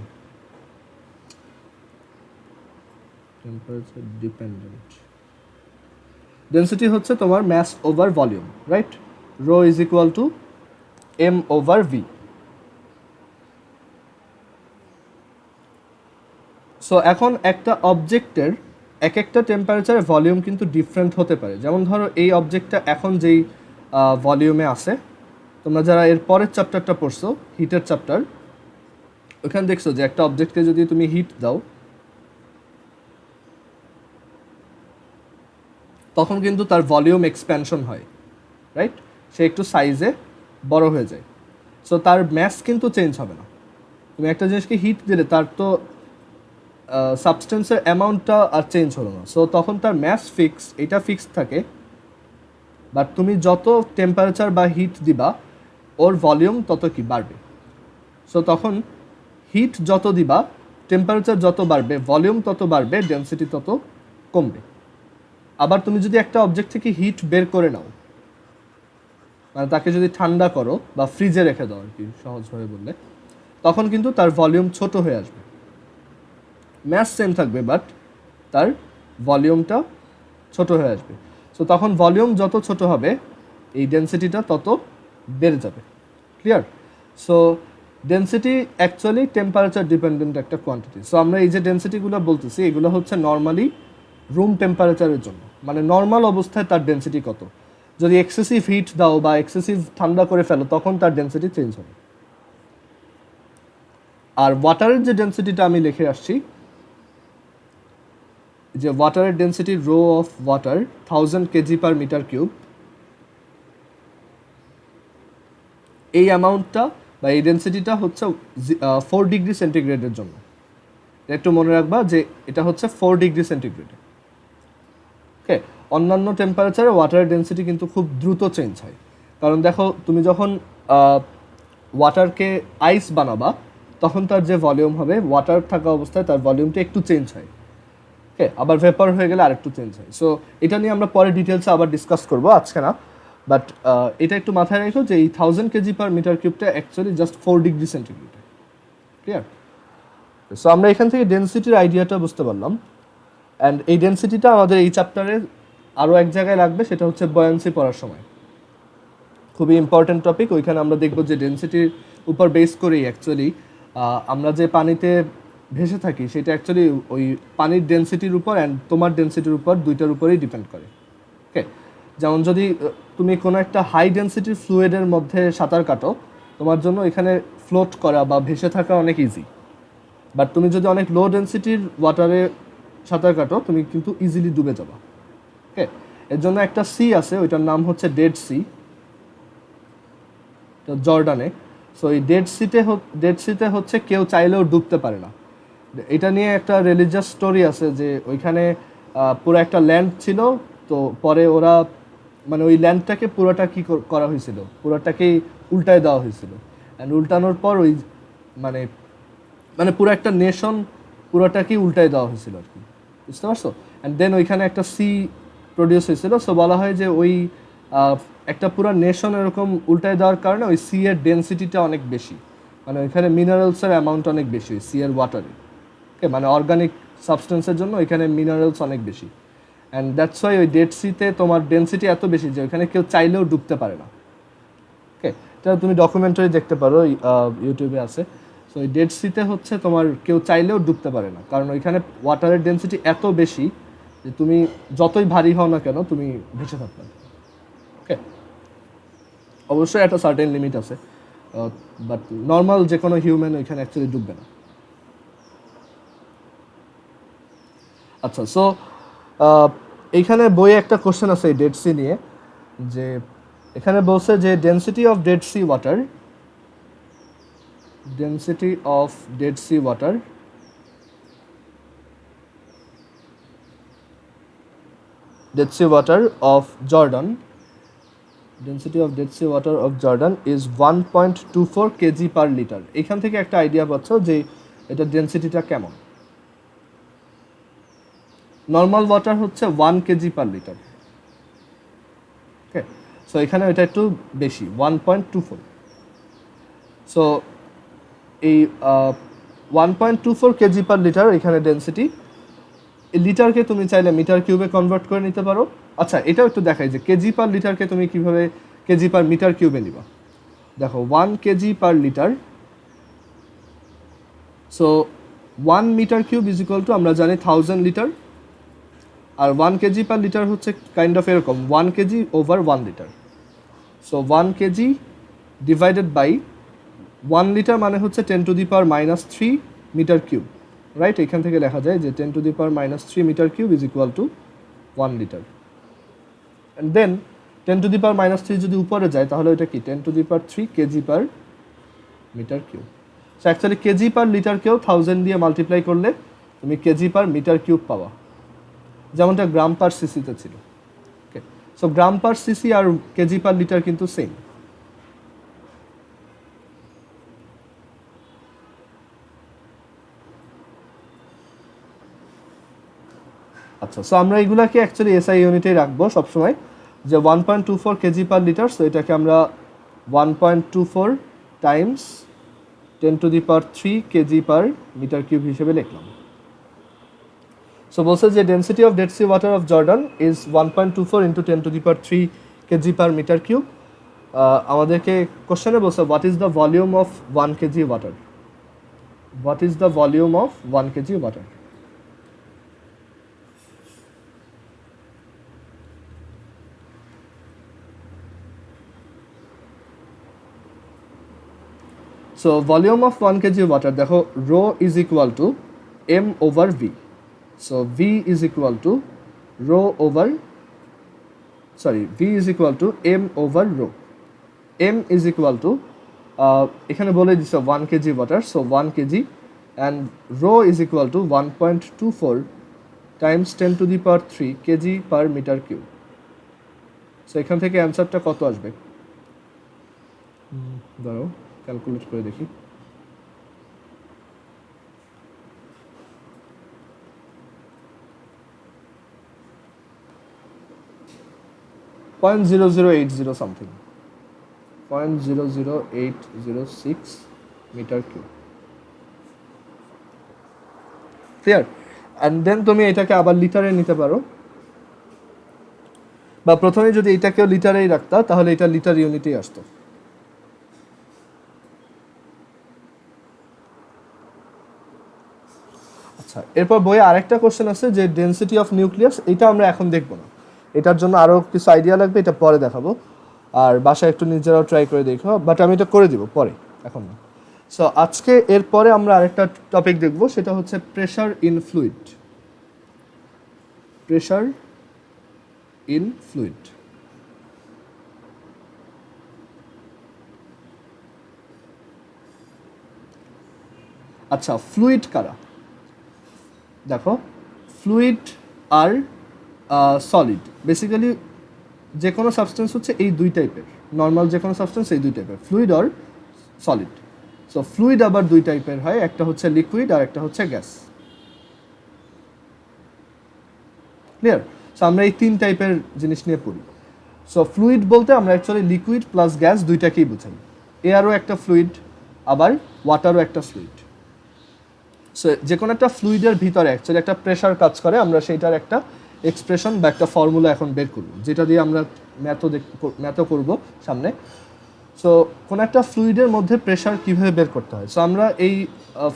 Speaker 1: Temperature dependent density হচ্ছে তোমার mass over volume, right? Rho is equal to M over V. So এখন একটা অবজেক্টের এক একটা টেম্পারেচারের ভলিউম কিন্তু ডিফারেন্ট হতে পারে। যেমন ধরো এই অবজেক্টটা এখন যেই ভলিউমে আছে, তোমরা যারা এর পরের চ্যাপ্টারটা পড়ছো, হিটের চ্যাপ্টার, ওখানে দেখছো যে একটা অবজেক্টকে যদি তুমি হিট দাও তখন কিন্তু তার ভলিউম এক্সপ্যানশন হয়, রাইট? সে একটু সাইজে বড় হয়ে যায়। সো তার ম্যাস কিন্তু চেঞ্জ হবে না। তুমি একটা জিনিসকে হিট দিলে তার তো সাবস্টেন্সের অ্যামাউন্টটা আর চেঞ্জ হলো না, সো তখন তার ম্যাস এটা ফিক্সড থাকে। বাট তুমি যত টেম্পারেচার বা হিট দিবা ওর ভলিউম তত কি বাড়বে। সো তখন হিট যত দিবা, টেম্পারেচার যত বাড়বে, ভলিউম তত বাড়বে, ডেন্সিটি তত কমবে। আবার তুমি যদি একটা অবজেক্ট থেকে হিট বের করে নাও, মানে তাকে যদি ঠান্ডা করো বা ফ্রিজে রেখে দাও আর কি সহজভাবে বললে, তখন কিন্তু তার ভলিউম ছোট হয়ে আসবে। ম্যাস সেম থাকবে বাট তার ভলিউমটা ছোট হয়ে আসবে। সো তখন ভলিউম যত ছোট হবে এই ডেন্সিটিটা তত বেড়ে যাবে। Clear? So density actually temperature dependent একটা কোয়ান্টিটি। সো আমরা এই যে ডেন্সিটিগুলো বলতেছি এগুলো হচ্ছে নর্মালি রুম টেম্পারেচারের জন্য, মানে নর্মাল অবস্থায় তার ডেন্সিটি কত। যদি এক্সেসিভ হিট দাও বা এক্সেসিভ ঠান্ডা করে ফেলো তখন তার ডেন্সিটি চেঞ্জ হবে। আর ওয়াটারের যে ডেন্সিটিটা আমি লিখে আসছি, যে ওয়াটারের density rho of water 1000 KG per metre cube, এই অ্যামাউন্টটা বা এই ডেন্সিটিটা হচ্ছে 4 ডিগ্রি সেন্টিগ্রেডের জন্য। একটু মনে রাখবা যে এটা হচ্ছে 4 ডিগ্রি সেন্টিগ্রেডে। ওকে, অন্যান্য টেম্পারেচারে ওয়াটারের ডেন্সিটি কিন্তু খুব দ্রুত চেঞ্জ হয়। কারণ দেখো, তুমি যখন ওয়াটারকে আইস বানাবা তখন তার যে ভলিউম হবে, ওয়াটার থাকা অবস্থায় তার ভলিউমটা একটু চেঞ্জ হয়। ওকে, আবার ভেপার হয়ে গেলে আরেকটু চেঞ্জ হয়। সো এটা নিয়ে আমরা পরে ডিটেলসে আবার ডিসকাস করবো, আজকে না। বাট এটা একটু মাথায় রেখো যে এই 1000 কেজি পার মিটার কিউবটা actually just 4 degree centigrade. Clear? So আমরা এখান থেকে ডেনসিটির আইডিয়াটা বুঝতে পারলাম। অ্যান্ড এই ডেনসিটিটা আমাদের এই চ্যাপ্টারে আরও এক জায়গায় লাগবে, সেটা হচ্ছে বয়ান্সি পড়ার সময়। খুবই ইম্পর্টেন্ট টপিক। ওইখানে আমরা দেখব যে ডেনসিটির উপর বেস করেই অ্যাকচুয়ালি আমরা যে পানিতে ভেসে থাকি সেটা অ্যাকচুয়ালি ওই পানির ডেনসিটির উপর অ্যান্ড তোমার ডেনসিটির উপর, দুইটার উপরেই ডিপেন্ড করে। ওকে, যেমন যদি তুমি কোনো একটা হাই ডেনসিটির ফ্লুইডের মধ্যে সাঁতার কাটো, তোমার জন্য এখানে ফ্লোট করা বা ভেসে থাকা অনেক ইজি। বাট তুমি যদি অনেক লো ডেনসিটির ওয়াটারে সাঁতার কাটো, তুমি কিন্তু ইজিলি ডুবে যাবা। ওকে, এর জন্য একটা সি আছে, ওইটার নাম হচ্ছে ডেড সি, জর্ডানে। সো এই ডেড সিতে হচ্ছে কেউ চাইলেও ডুবতে পারে না। এটা নিয়ে একটা রিলিজিয়াস স্টোরি আছে যে ওইখানে পুরো একটা ল্যান্ড ছিল, তো পরে ওরা মানে ওই ল্যান্ডটাকে পুরোটা কী করা হয়েছিল, পুরোটাকেই উল্টায় দেওয়া হয়েছিল। অ্যান্ড উল্টানোর পর ওই মানে মানে পুরো একটা নেশন পুরোটাকেই উল্টায় দেওয়া হয়েছিল আর কি, বুঝতে পারছো? অ্যান্ড দেন ওইখানে একটা সি প্রডিউস হয়েছিল। সো বলা হয় যে ওই একটা পুরো নেশন এরকম উল্টায় দেওয়ার কারণে ওই সি এর ডেনসিটিটা অনেক বেশি, মানে ওইখানে মিনারেলসের অ্যামাউন্ট অনেক বেশি ওই সি এর ওয়াটারে। ওকে, মানে অর্গানিক সাবস্টেন্সের জন্য ওইখানে মিনারেলস অনেক বেশি। অ্যান্ড দ্যাটস ওয়াই ওই ডেড সিতে তোমার ডেনসিটি এত বেশি যে ওইখানে কেউ চাইলেও ডুবতে পারে না। ওকে, এটা তুমি ডকুমেন্টারি দেখতে পারো, ইউটিউবে আছে। সো এই ডেড সিতে হচ্ছে তোমার কেউ চাইলেও ডুবতে পারে না, কারণ ওইখানে ওয়াটারের ডেনসিটি এত বেশি যে তুমি যতই ভারী হও না কেন তুমি ভেসে থাকবে। ওকে, অবশ্যই একটা সার্টেন লিমিট আছে, বাট নর্মাল যে কোনো হিউম্যান ওইখানে অ্যাকচুয়ালি ডুববে না। আচ্ছা, সো এইখানে বইয়ে একটা কোশ্চেন আছে এই ডেড সি নিয়ে, যে এখানে বলছে যে density of dead C water of Jordan is 1.24 kg per liter। এখান থেকে একটা আইডিয়া পাচ্ছ যে এটা ডেনসিটিটা কেমন। নর্মাল ওয়াটার হচ্ছে 1 কেজি পার লিটার। ওকে, সো এখানে এটা একটু বেশি, 1.24। সো এই 1.24 কেজি পার লিটার এখানে ডেনসিটি। এই লিটারকে তুমি চাইলে মিটার কিউবে কনভার্ট করে নিতে পারো। আচ্ছা, এটাও একটু দেখাই যে কেজি পার লিটারকে তুমি কিভাবে কেজি পার মিটার কিউবে নিবা। দেখো 1 KG per liter, so 1 meter cube is equal to আমরা জানি 1000 লিটার, আর 1 কেজি পার লিটার হচ্ছে কাইন্ড অফ এরকম 1 KG over 1 liter. So 1 KG divided by 1 liter মানে হচ্ছে 10⁻³ মিটার কিউব, রাইট? এখান থেকে লেখা যায় যে 10⁻³ metre cube is equal to 1 litre. And then 10⁻³ যদি উপরে যায় তাহলে ওইটা কি 10⁻³ KG per metre cube. So actually KG per লিটারকেও 1000 দিয়ে মাল্টিপ্লাই করলে তুমি কেজি পার মিটার কিউব পাওয়া, যেমনটা গ্রাম পার সিসিতে ছিল। ওকে, সো গ্রাম পার সিসি আর কেজি পার লিটার কিন্তু সেম। আচ্ছা, সো আমরা এগুলাকে অ্যাকচুয়ালি এসআই ইউনিটেই রাখবো সবসময়, যে 1.24 কেজি পার লিটার। সো এটাকে আমরা 1.24 times 10⁻³ KG per metre cube হিসেবে লিখলাম। সো বলছে যে density of dead C water of Jordan is 1.24 into 10⁻³ KG per metre cube. আমাদেরকে কোশ্চেনে বলছে what is the volume of 1 KG water. What is the volume of 1 KG water? So volume of 1 KG water, দেখো rho is equal to M over V. So V is equal to rho over V is equal to M over rho. M is equal to এখানে বলে দিচ্ছে 1 KG water, so 1 KG, and rho is equal to 1.24 times 10⁻³ KG per metre cube. So এখান থেকে অ্যান্সারটা কত আসবে? ধরো calculate করে দেখি। .00806 something, 0.00806 meter cube. Clear? And then তুমি এটাকে আবার লিটারে নিতে পারো, বা প্রথমে যদি এটাকেও লিটারেই রাখতা তাহলে এটা লিটার ইউনিটেই আসতো। আচ্ছা, এরপর বইয়ে আরেকটা কোশ্চেন আছে যে ডেনসিটি অফ নিউক্লিয়াস, এটা আমরা এখন দেখবো না, এটার জন্য আরও কিছু আইডিয়া লাগবে, এটা পরে দেখাবো। আর বাসায় একটু নিজেরাও ট্রাই করে দেখো, বাট আমি এটা করে দিব পরে, এখন না। সো আজকে এরপরে আমরা আরেকটা টপিক দেখব, সেটা হচ্ছে pressure in fluid. Pressure in fluid. আচ্ছা, ফ্লুইড কারা? দেখো, ফ্লুইড আর সলিড, বেসিক্যালি যে কোনো সাবস্টেন্স হচ্ছে এই দুই টাইপের, নর্মাল যে কোনো সাবস্টেন্স এই দুই টাইপের, ফ্লুইড আর সলিড। সো ফ্লুইড আবার দুই টাইপের হয়, একটা হচ্ছে লিকুইড আর একটা হচ্ছে গ্যাস। ক্লিয়ার? সো আমরা এই তিন টাইপের জিনিস নিয়ে পড়ি। সো ফ্লুইড বলতে আমরা অ্যাকচুয়ালি লিকুইড প্লাস গ্যাস দুইটাকেই বোঝাই। এয়ারও একটা ফ্লুইড, আবার ওয়াটারও একটা ফ্লুইড। সো যে কোনো একটা ফ্লুইডের ভিতরে অ্যাকচুয়ালি একটা প্রেশার কাজ করে, আমরা সেইটার একটা এক্সপ্রেশন বা একটা ফর্মুলা এখন বের করব, যেটা দিয়ে আমরা ম্যাথও করব সামনে। সো কোনো একটা ফ্লুইডের মধ্যে প্রেশার কীভাবে বের করতে হয়, সো আমরা এই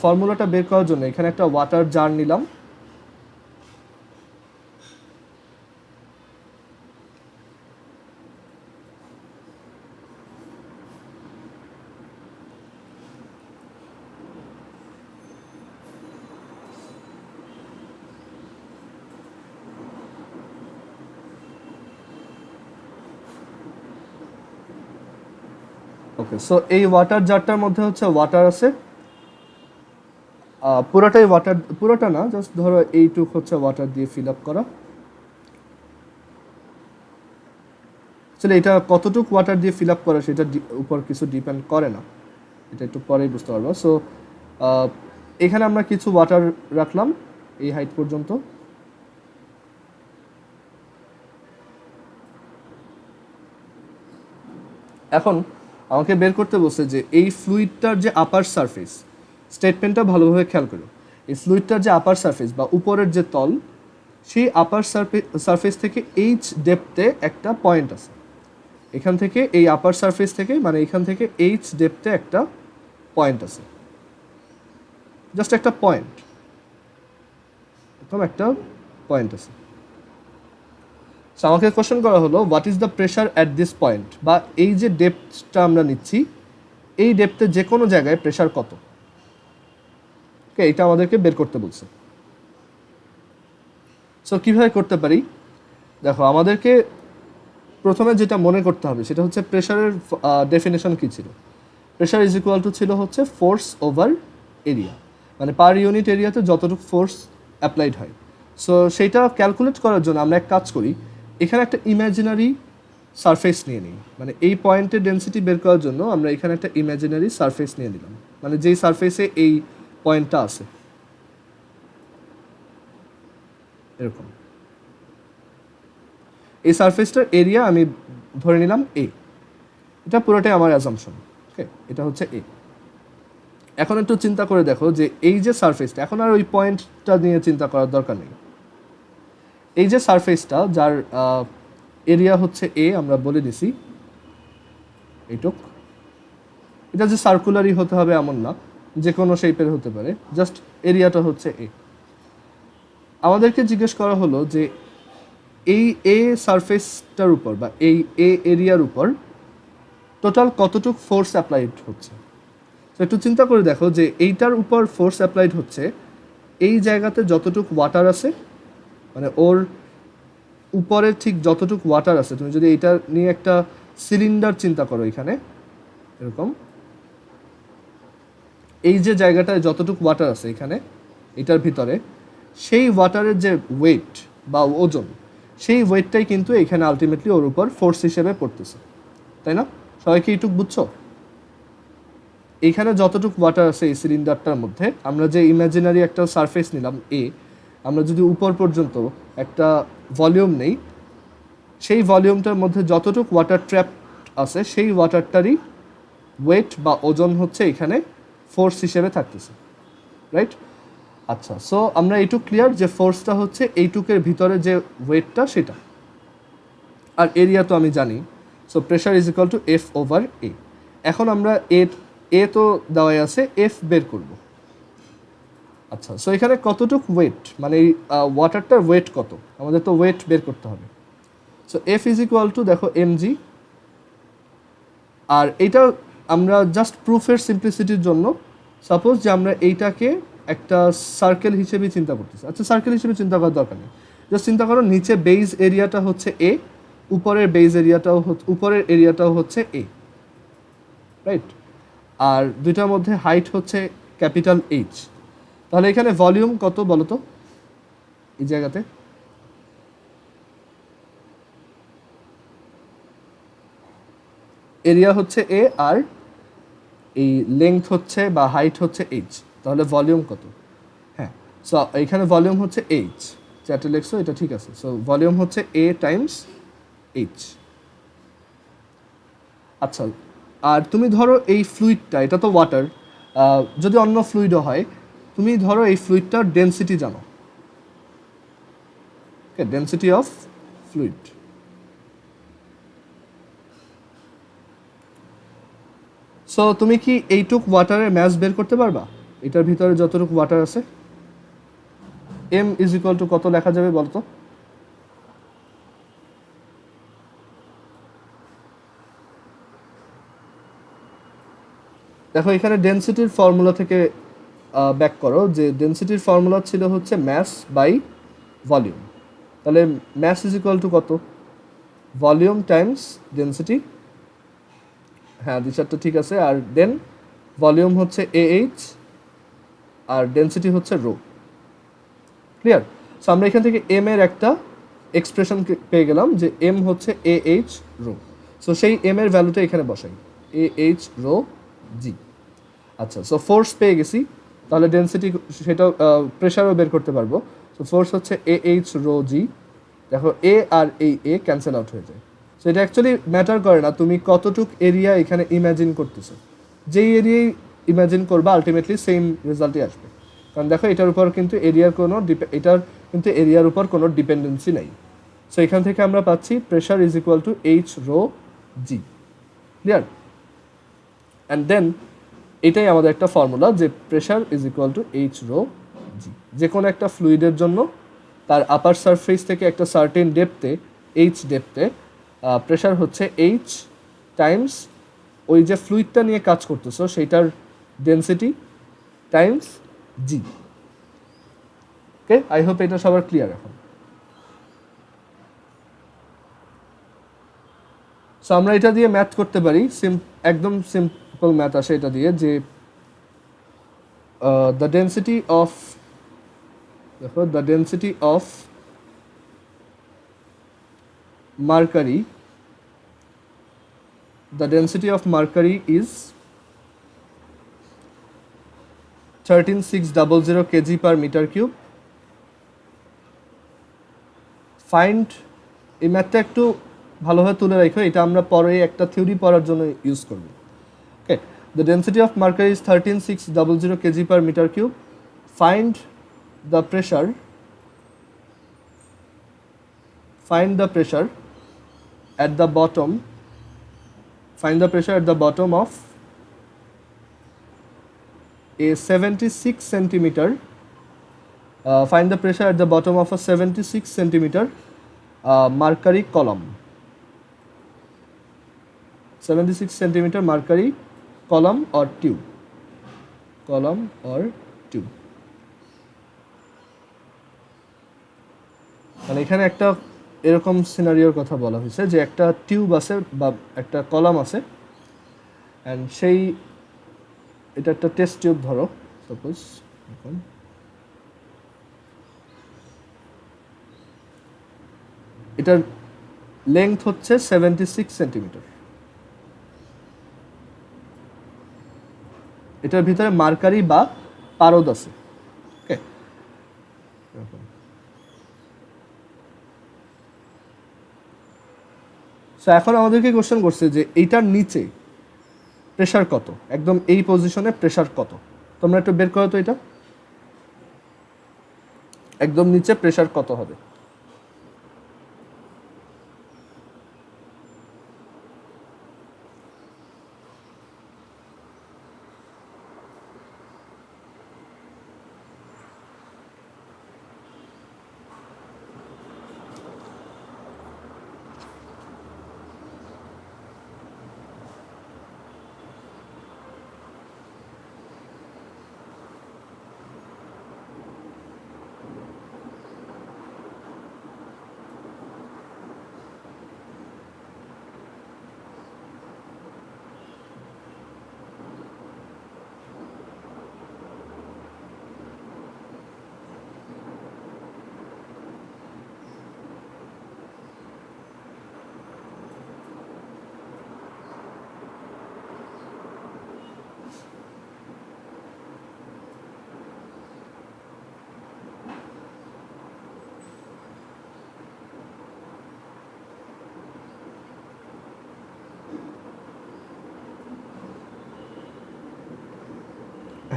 Speaker 1: ফর্মুলাটা বের করার জন্য এখানে একটা ওয়াটার জার নিলাম। ওকে, সো এই ওয়াটার জারটার মধ্যে হচ্ছে ওয়াটার আছে, পুরোটাই ওয়াটার, পুরোটা না, জাস্ট ধরো এইটুক হচ্ছে ওয়াটার দিয়ে ফিল আপ করা। আসলে এটা কতটুকু ওয়াটার দিয়ে ফিল আপ করা সেটার উপর কিছু ডিপেন্ড করে না, এটা একটু পরেই বুঝতে পারবো। সো এখানে আমরা কিছু ওয়াটার রাখলাম এই হাইট পর্যন্ত। এখন আমাকে বের করতে বলছে যে এই ফ্লুইডটার যে আপার সারফেস, স্টেটমেন্টটা ভালোভাবে খেয়াল করো, এই ফ্লুইডটার যে আপার সারফেস বা উপরের যে তল, সেই আপার সারফেস থেকে এইচ ডেপথে একটা পয়েন্ট আছে। এখান থেকে এই আপার সারফেস থেকে, মানে এখান থেকে এইচ ডেপথে একটা পয়েন্ট আছে, জাস্ট একটা পয়েন্ট, এরকম একটা পয়েন্ট আছে। আমাকে কোশ্চেন করা হলো what is the pressure at this point, বা এই যে ডেপথটা আমরা নিচ্ছি, এই ডেপথে যে কোনো জায়গায় প্রেশার কত, ওকে, এটা আমাদেরকে বের করতে বলছে। সো কীভাবে করতে পারি? দেখো, আমাদেরকে প্রথমে যেটা মনে করতে হবে সেটা হচ্ছে প্রেশারের ডেফিনেশন কী ছিল। প্রেশার ইজ ইকুয়াল টু ছিল হচ্ছে ফোর্স ওভার এরিয়া, মানে পার ইউনিট এরিয়াতে যতটুকু ফোর্স অ্যাপ্লাইড হয়। সো সেইটা ক্যালকুলেট করার জন্য আমরা এক কাজ করি, এখানে একটা ইমাজিনারি সারফেস নিয়ে নিই, মানে এই পয়েন্টের ডেন্সিটি বের করার জন্য আমরা এখানে একটা ইমাজিনারি সারফেস নিয়ে নিলাম, মানে যেই সারফেসে এই পয়েন্টটা আছে, এরকম। এই সারফেসটার এরিয়া আমি ধরে নিলাম এ, এটা পুরোটাই আমার অ্যাজাম্পশন, ওকে, এটা হচ্ছে এ। এখন একটু চিন্তা করে দেখো যে এই যে সারফেসটা, এখন আর ওই পয়েন্টটা নিয়ে চিন্তা করার দরকার নেই, এই যে সারফেসটা যার এরিয়া হচ্ছে এ, আমরা বলে দিছি এইটুক, এটা যে সার্কুলারই হতে হবে এমন না, যে কোনো শেপের হতে পারে, জাস্ট এরিয়াটা হচ্ছে এ। আমাদেরকে জিজ্ঞেস করা হলো যে এই এ সারফেসটার উপর বা এই এ এরিয়ার উপর টোটাল কতটুক ফোর্স অ্যাপ্লাইড হচ্ছে। তো একটু চিন্তা করে দেখো যে এইটার উপর ফোর্স অ্যাপ্লাইড হচ্ছে, এই জায়গাতে যতটুক ওয়াটার আছে, মানে ওর উপরে ঠিক যতটুক ওয়াটার আছে, তুমি যদি এইটা নিয়ে একটা সিলিন্ডার চিন্তা করো, এখানে এরকম এই যে জায়গাটায় যতটুক ওয়াটার আছে এখানে এটার ভিতরে, সেই ওয়াটারের যে ওয়েট বা ওজন, সেই ওয়েটটাই কিন্তু এখানে আলটিমেটলি ওর উপর ফোর্স হিসেবে পড়তেছে, তাই না? সবাই কি এইটুক বুঝছো? এইখানে যতটুকু ওয়াটার আছে এই সিলিন্ডারটার মধ্যে, আমরা যে ইমাজিনারি একটা সারফেস নিলাম এ, আমরা যদি উপর পর্যন্ত একটা ভলিউম নেই, সেই ভলিউমটার মধ্যে যতটুকু ওয়াটার ট্র্যাপ আছে, সেই ওয়াটারটারই ওয়েট বা ওজন হচ্ছে এখানে ফোর্স হিসেবে থাকতেছে, রাইট? আচ্ছা, সো আমরা এইটুক ক্লিয়ার যে ফোর্সটা হচ্ছে এইটুকের ভিতরে যে ওয়েটটা সেটা, আর এরিয়া তো আমি জানি। So pressure is equal to F over A. এখন আমরা এ তো দেওয়াই আছে, এফ বের করব। আচ্ছা, সো এখানে কতটুক ওয়েট, মানে এই ওয়াটারটার ওয়েট কত, আমাদের তো ওয়েট বের করতে হবে। So F is equal two দেখো এমজি, আর এইটা আমরা জাস্ট প্রুফের সিম্পলিসিটির জন্য সাপোজ যে আমরা এইটাকে একটা সার্কেল হিসেবে চিন্তা করতেছি। আচ্ছা, সার্কেল হিসেবে চিন্তা করার দরকার নেই, জাস্ট চিন্তা করো নিচে বেজ এরিয়াটা হচ্ছে এ, উপরের বেজ এরিয়াটাও উপরের এরিয়াটাও হচ্ছে এ, রাইট? আর দুইটার মধ্যে হাইট হচ্ছে ক্যাপিটাল এইচ। তাহলে এখানে ভলিউম কত বলো তো এই জায়গাতে? এরিয়া হচ্ছে এ আর এই লেংথ হচ্ছে বা হাইট হচ্ছে এইচ, তাহলে ভলিউম কত? হ্যাঁ, সো এইখানে ভলিউম হচ্ছে এইচ, চ্যাটে লেখছো এটা ঠিক আছে। সো ভলিউম হচ্ছে এ টাইমস এইচ। আচ্ছা, আর তুমি ধরো এই ফ্লুইডটা, এটা তো ওয়াটার, যদি অন্য ফ্লুইডও হয়, তুমি ধরো এই ফ্লুইডটার ডেনসিটি জানো, ওকে, ডেনসিটি অফ ফ্লুইড। সো তুমি কি এইটুক ওয়াটারের ম্যাস বের করতে পারবা? এটার ভিতরে যতটুকু ওয়াটার আছে, এম ইজ ইকুয়াল টু কত লেখা যাবে বলতো? দেখো এখানে ডেনসিটির ফর্মুলা থেকে ব্যাক করো, যে ডেনসিটির ফর্মুলা ছিল হচ্ছে ম্যাস বাই ভলিউম। তাহলে ম্যাস ইজ ইকুয়াল টু কত? Volume Times density. হ্যাঁ, দুই চারটা ঠিক আছে। আর দেন ভলিউম হচ্ছে AH আর ডেনসিটি হচ্ছে রো। ক্লিয়ার? সো আমরা এখান থেকে এম এর একটা এক্সপ্রেশন পেয়ে গেলাম যে এম হচ্ছে AH রো। সো সেই এম এর ভ্যালুটা এখানে বসাই, AH রো জি। আচ্ছা, সো ফোর্স পেয়ে গেছি, তাহলে ডেনসিটি সেটাও প্রেশারও বের করতে পারবো। সো ফোর্স হচ্ছে AH রো জি। দেখো এ আর এই এ ক্যান্সেল আউট হয়ে যায়। সো এটা অ্যাকচুয়ালি ম্যাটার করে না তুমি কতটুক এরিয়া এখানে ইম্যাজিন করতেছো, যেই এরিয়াই ইম্যাজিন করবা আলটিমেটলি সেম রেজাল্টই আসবে। কারণ দেখো এটার উপর কিন্তু এরিয়ার উপর কোনো ডিপেন্ডেন্সি নাই। সো এখান থেকে আমরা পাচ্ছি pressure is equal to H rho G. Clear? And then এটাই আমাদের একটা ফর্মুলা যে pressure is equal to H rho G. যে কোনো একটা ফ্লুইডের জন্য তার আপার সারফেস থেকে একটা সার্টেন ডেপথে, এইচ ডেপথে, প্রেশার হচ্ছে এইচ টাইমস ওই যে ফ্লুইডটা নিয়ে কাজ করতেছো সেইটার density Times G. Okay, I hope এটা সবার ক্লিয়ার এখন। সো আমরা এটা দিয়ে ম্যাথ করতে পারি, একদম সিম্পল ম্যাথ আসে এটা দিয়ে, যে দ্য ডেনসিটি অফ, দেখো the density of mercury, the density of mercury is 13600 kg per meter cube. Find, এই ম্যাথটা একটু ভালোভাবে তুলে রাখো, এটা আমরা পরে একটা থিওরি পড়ার জন্য ইউজ করব। Okay, the density of mercury is 13600 kg per meter cube. Find the pressure, at the bottom, find the pressure at the bottom of a 76 centimeter, find the pressure at the bottom of a 76 centimeter mercury column, 76 centimeter mercury column or tube, মানে এখানে একটা এরকম সিনারিওর কথা বলা হয়েছে যে একটা tube আছে বা একটা কলাম আছে, অ্যান্ড সেই, এটা একটা টেস্ট টিউব ধরো সাপোজ, এখন এটার লেংথ হচ্ছে 76 সেন্টিমিটার। এটার ভিতরে মার্কারি বা পারদ আছে। ওকে, সো এখন আমাদেরকে কোশ্চেন করছে যে এইটার নিচে প্রেশার কত, একদম এই পজিশনে প্রেশার কত। তোমরা একটু বের করো তো এটা। একদম নিচে প্রেশার কত হবে?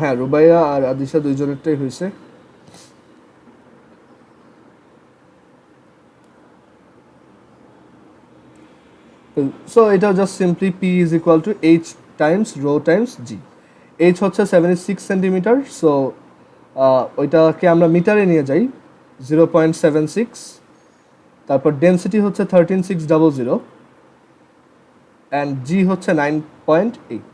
Speaker 1: হ্যাঁ, রুবাইয়া আর আদিশা দুইজনেরটাই হয়েছে। সো এটা just simply P is equal to H times rho times G. H হচ্ছে 76 সেন্টিমিটার, সো ওইটাকে আমরা মিটারে নিয়ে যাই 0.76, তারপর ডেন্সিটি হচ্ছে 13600 অ্যান্ড জি হচ্ছে 9.8।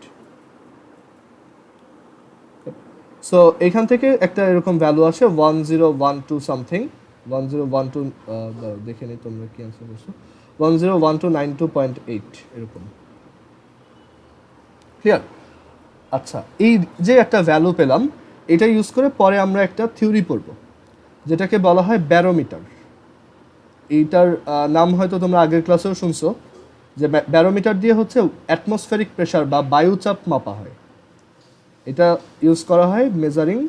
Speaker 1: সো এখান থেকে একটা এরকম ভ্যালু আসে 1012 সামথিং, 1012 দেখে নিই তোমরা কি অ্যান্সার করছো, 101292.8 এরকম। ক্লিয়ার? আচ্ছা, এই যে একটা ভ্যালু পেলাম, এটা ইউজ করে পরে আমরা একটা থিওরি পড়ব যেটাকে বলা হয় ব্যারোমিটার। এইটার নাম হয়তো তোমরা আগের ক্লাসেও শুনছো, যে ব্যারোমিটার দিয়ে হচ্ছে অ্যাটমসফেরিক প্রেশার বা বায়ুচাপ মাপা হয়। এটা ইউজ করা হয় মেজারিং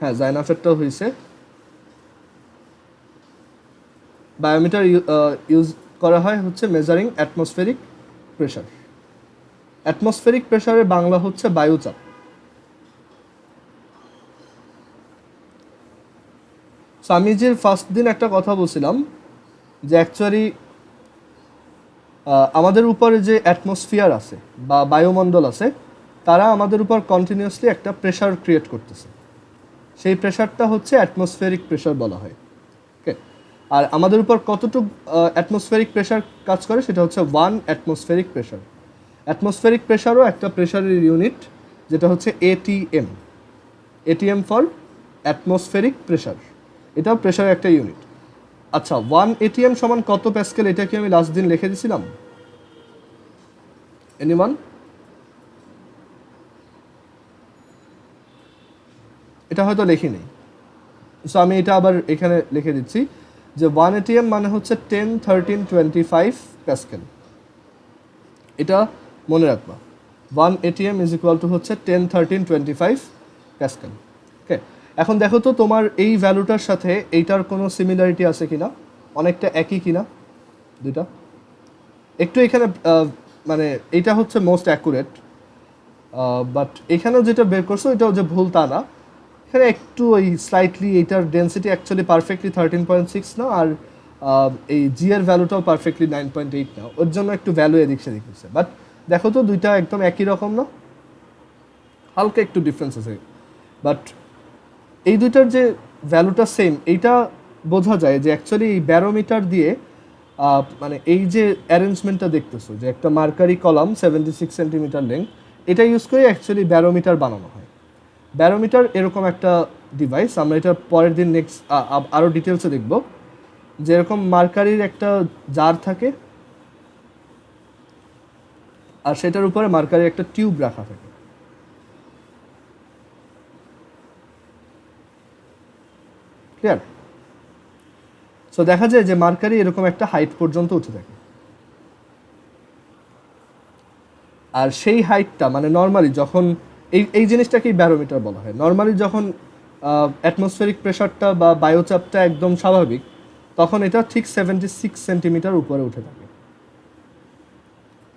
Speaker 1: হ্যাঁ জাইনাফেরটাও হয়েছে। বায়োমিটার ইউজ করা হয় হচ্ছে মেজারিং অ্যাটমসফেরিক প্রেশার। অ্যাটমসফেরিক প্রেশারের বাংলা হচ্ছে বায়ুচাপ। সো আমি যে ফার্স্ট দিন একটা কথা বলছিলাম যে অ্যাকচুয়ালি আমাদের উপরে যে অ্যাটমসফিয়ার আছে বা বায়ুমণ্ডল আছে, তারা আমাদের উপর কন্টিনিউয়াসলি একটা প্রেশার ক্রিয়েট করতেছে। সেই প্রেশারটা হচ্ছে অ্যাটমসফেরিক প্রেশার বলা হয়। ওকে, আর আমাদের উপর কতটুকু অ্যাটমসফেরিক প্রেশার কাজ করে সেটা হচ্ছে 1 অ্যাটমসফেরিক প্রেশার। অ্যাটমসফেরিক প্রেশারও একটা প্রেশারের ইউনিট, যেটা হচ্ছে ATM. ATM for atmospheric pressure, এটাও প্রেশারের একটা ইউনিট। আচ্ছা, 1 এটিএম সমান কত প্যাসকেল, এটা কি আমি লাস্ট দিন লিখে দিয়েছিলাম? এনিওয়ান? এটা হয়তো লিখি নেই, সো আমি এটা আবার এখানে লিখে দিচ্ছি যে 1 এটিএম মানে হচ্ছে 10 13 25 প্যাসকেল। এটা মনে রাখবা, 1 এটিএম ইজ ইকুয়াল টু হচ্ছে 10 13 25 প্যাসকেল। ওকে, এখন দেখো তো তোমার এই ভ্যালুটার সাথে এইটার কোনো সিমিলারিটি আছে কিনা, অনেকটা একই কিনা দুইটা। একটু এখানে মানে এইটা হচ্ছে মোস্ট অ্যাকুরেট, বাট এখানেও যেটা বের করছো এটাও যে ভুল তা না। এখানে একটু ওই স্লাইটলি এইটার ডেন্সিটি অ্যাকচুয়ালি পারফেক্টলি 13.6 না, আর এই জি এর ভ্যালুটাও পারফেক্টলি 9.8 না, ওর জন্য একটু ভ্যালু এদিক সেদিক হচ্ছে। বাট দেখো তো দুইটা একদম একই রকম না, হালকা একটু ডিফারেন্স আছে। বাট এই দুইটার যে ভ্যালুটা সেম, এইটা বোঝা যায় যে অ্যাকচুয়ালি এই ব্যারোমিটার দিয়ে মানে এই যে অ্যারেঞ্জমেন্টটা দেখতেছো, যে একটা মার্কারি কলাম 76 সেন্টিমিটার লেন্থ, এটা ইউজ করে অ্যাকচুয়ালি ব্যারোমিটার বানানো হয়। ব্যারোমিটার এরকম একটা ডিভাইস, আমরা এটা পরের দিন নেক্সট আরও ডিটেলসে দেখব। যেরকম মার্কারির একটা জার থাকে আর সেটার উপরে মার্কারির একটা টিউব রাখা থাকে। ক্লিয়ার? সো দেখা যায় যে মার্কারি এরকম একটা হাইট পর্যন্ত উঠে থাকে, আর সেই হাইটটা মানে নর্মালি যখন এই জিনিসটাকেই ব্যারোমিটার বলা হয়। নর্মালি যখন অ্যাটমসফেরিক প্রেশারটা বা বায়ুচাপটা একদম স্বাভাবিক, তখন এটা ঠিক 76 সেন্টিমিটার উপরে উঠে থাকে।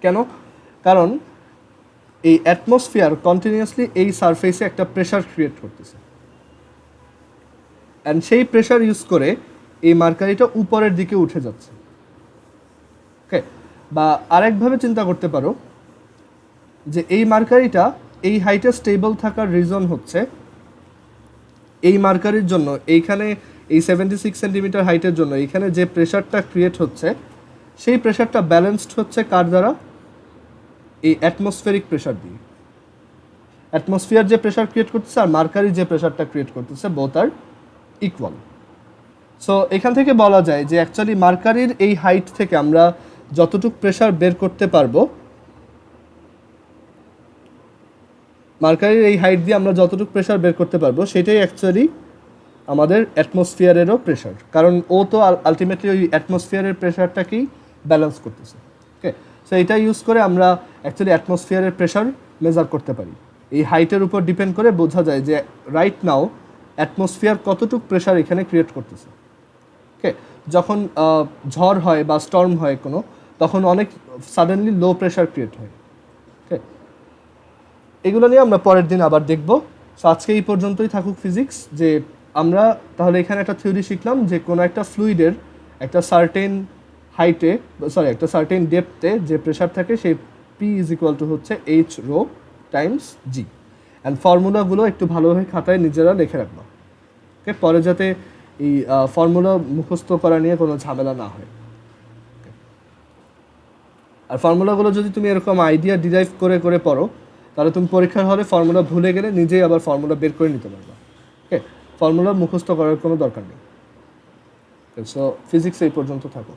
Speaker 1: কেন? কারণ এই অ্যাটমসফিয়ার কন্টিনিউয়াসলি এই সারফেসে একটা প্রেশার ক্রিয়েট করতেছে, অ্যান্ড সেই প্রেশার ইউজ করে এই মার্কারিটা উপরের দিকে উঠে যাচ্ছে। ওকে, বা আরেকভাবে চিন্তা করতে পারো যে এই মার্কারিটা এই হাইটে স্টেবল থাকার রিজন হচ্ছে এই মার্কারির জন্য এইখানে এই 76 সেন্টিমিটার হাইটের জন্য এইখানে যে প্রেশারটা ক্রিয়েট হচ্ছে সেই প্রেশারটা ব্যালেন্সড হচ্ছে কার দ্বারা? এই অ্যাটমসফেরিক প্রেশার দিয়ে। অ্যাটমসফিয়ার যে প্রেশার ক্রিয়েট করতেছে আর মার্কারি যে প্রেশারটা ক্রিয়েট করতেছে বোথ আর ইকুয়াল। সো এখান থেকে বলা যায় যে অ্যাকচুয়ালি মার্কারির এই হাইট থেকে আমরা যতটুকু প্রেশার বের করতে পারবো, মার্কারির এই হাইট দিয়ে আমরা যতটুকু প্রেশার বের করতে পারবো সেটাই অ্যাকচুয়ালি আমাদের অ্যাটমসফিয়ারেরও প্রেশার, কারণ ও তো আলটিমেটলি ওই অ্যাটমসফিয়ারের প্রেশারটাকেই ব্যালেন্স করতেছে। ওকে, সো এটা ইউজ করে আমরা অ্যাকচুয়ালি অ্যাটমসফিয়ারের প্রেশার মেজার করতে পারি। এই হাইটের উপর ডিপেন্ড করে বোঝা যায় যে রাইট নাও অ্যাটমসফিয়ার কতটুকু প্রেশার এখানে ক্রিয়েট করতেছে। ওকে, যখন ঝড় হয় বা স্টর্ম হয় কোনো, তখন অনেক সাডেনলি লো প্রেশার ক্রিয়েট হয়। ওকে, এগুলো নিয়ে আমরা পরের দিন আবার দেখব। সো আজকে এই পর্যন্তই থাকুক ফিজিক্স। যে আমরা তাহলে এখানে একটা থিওরি শিখলাম যে কোনো একটা ফ্লুইডের একটা সার্টেন হাইটে, একটা সার্টেন ডেপথে যে প্রেশার থাকে সেই পি ইজ ইকুয়াল টু হচ্ছে H rho times G. And ফর্মুলাগুলো একটু ভালোভাবে খাতায় নিজেরা লিখে রাখবো। ওকে, পরে যাতে এই ফর্মুলা মুখস্থ করা নিয়ে কোনো ঝামেলা না হয়। আর ফর্মুলাগুলো যদি তুমি এরকম আইডিয়া ডিরাইভ করে করে পড়ো, তাহলে তুমি পরীক্ষার হলে ফর্মুলা ভুলে গেলে নিজেই আবার ফর্মুলা বের করে নিতে পারবে। ওকে, ফর্মুলা মুখস্থ করার কোনো দরকার নেই। সো ফিজিক্স এই পর্যন্ত থাকো।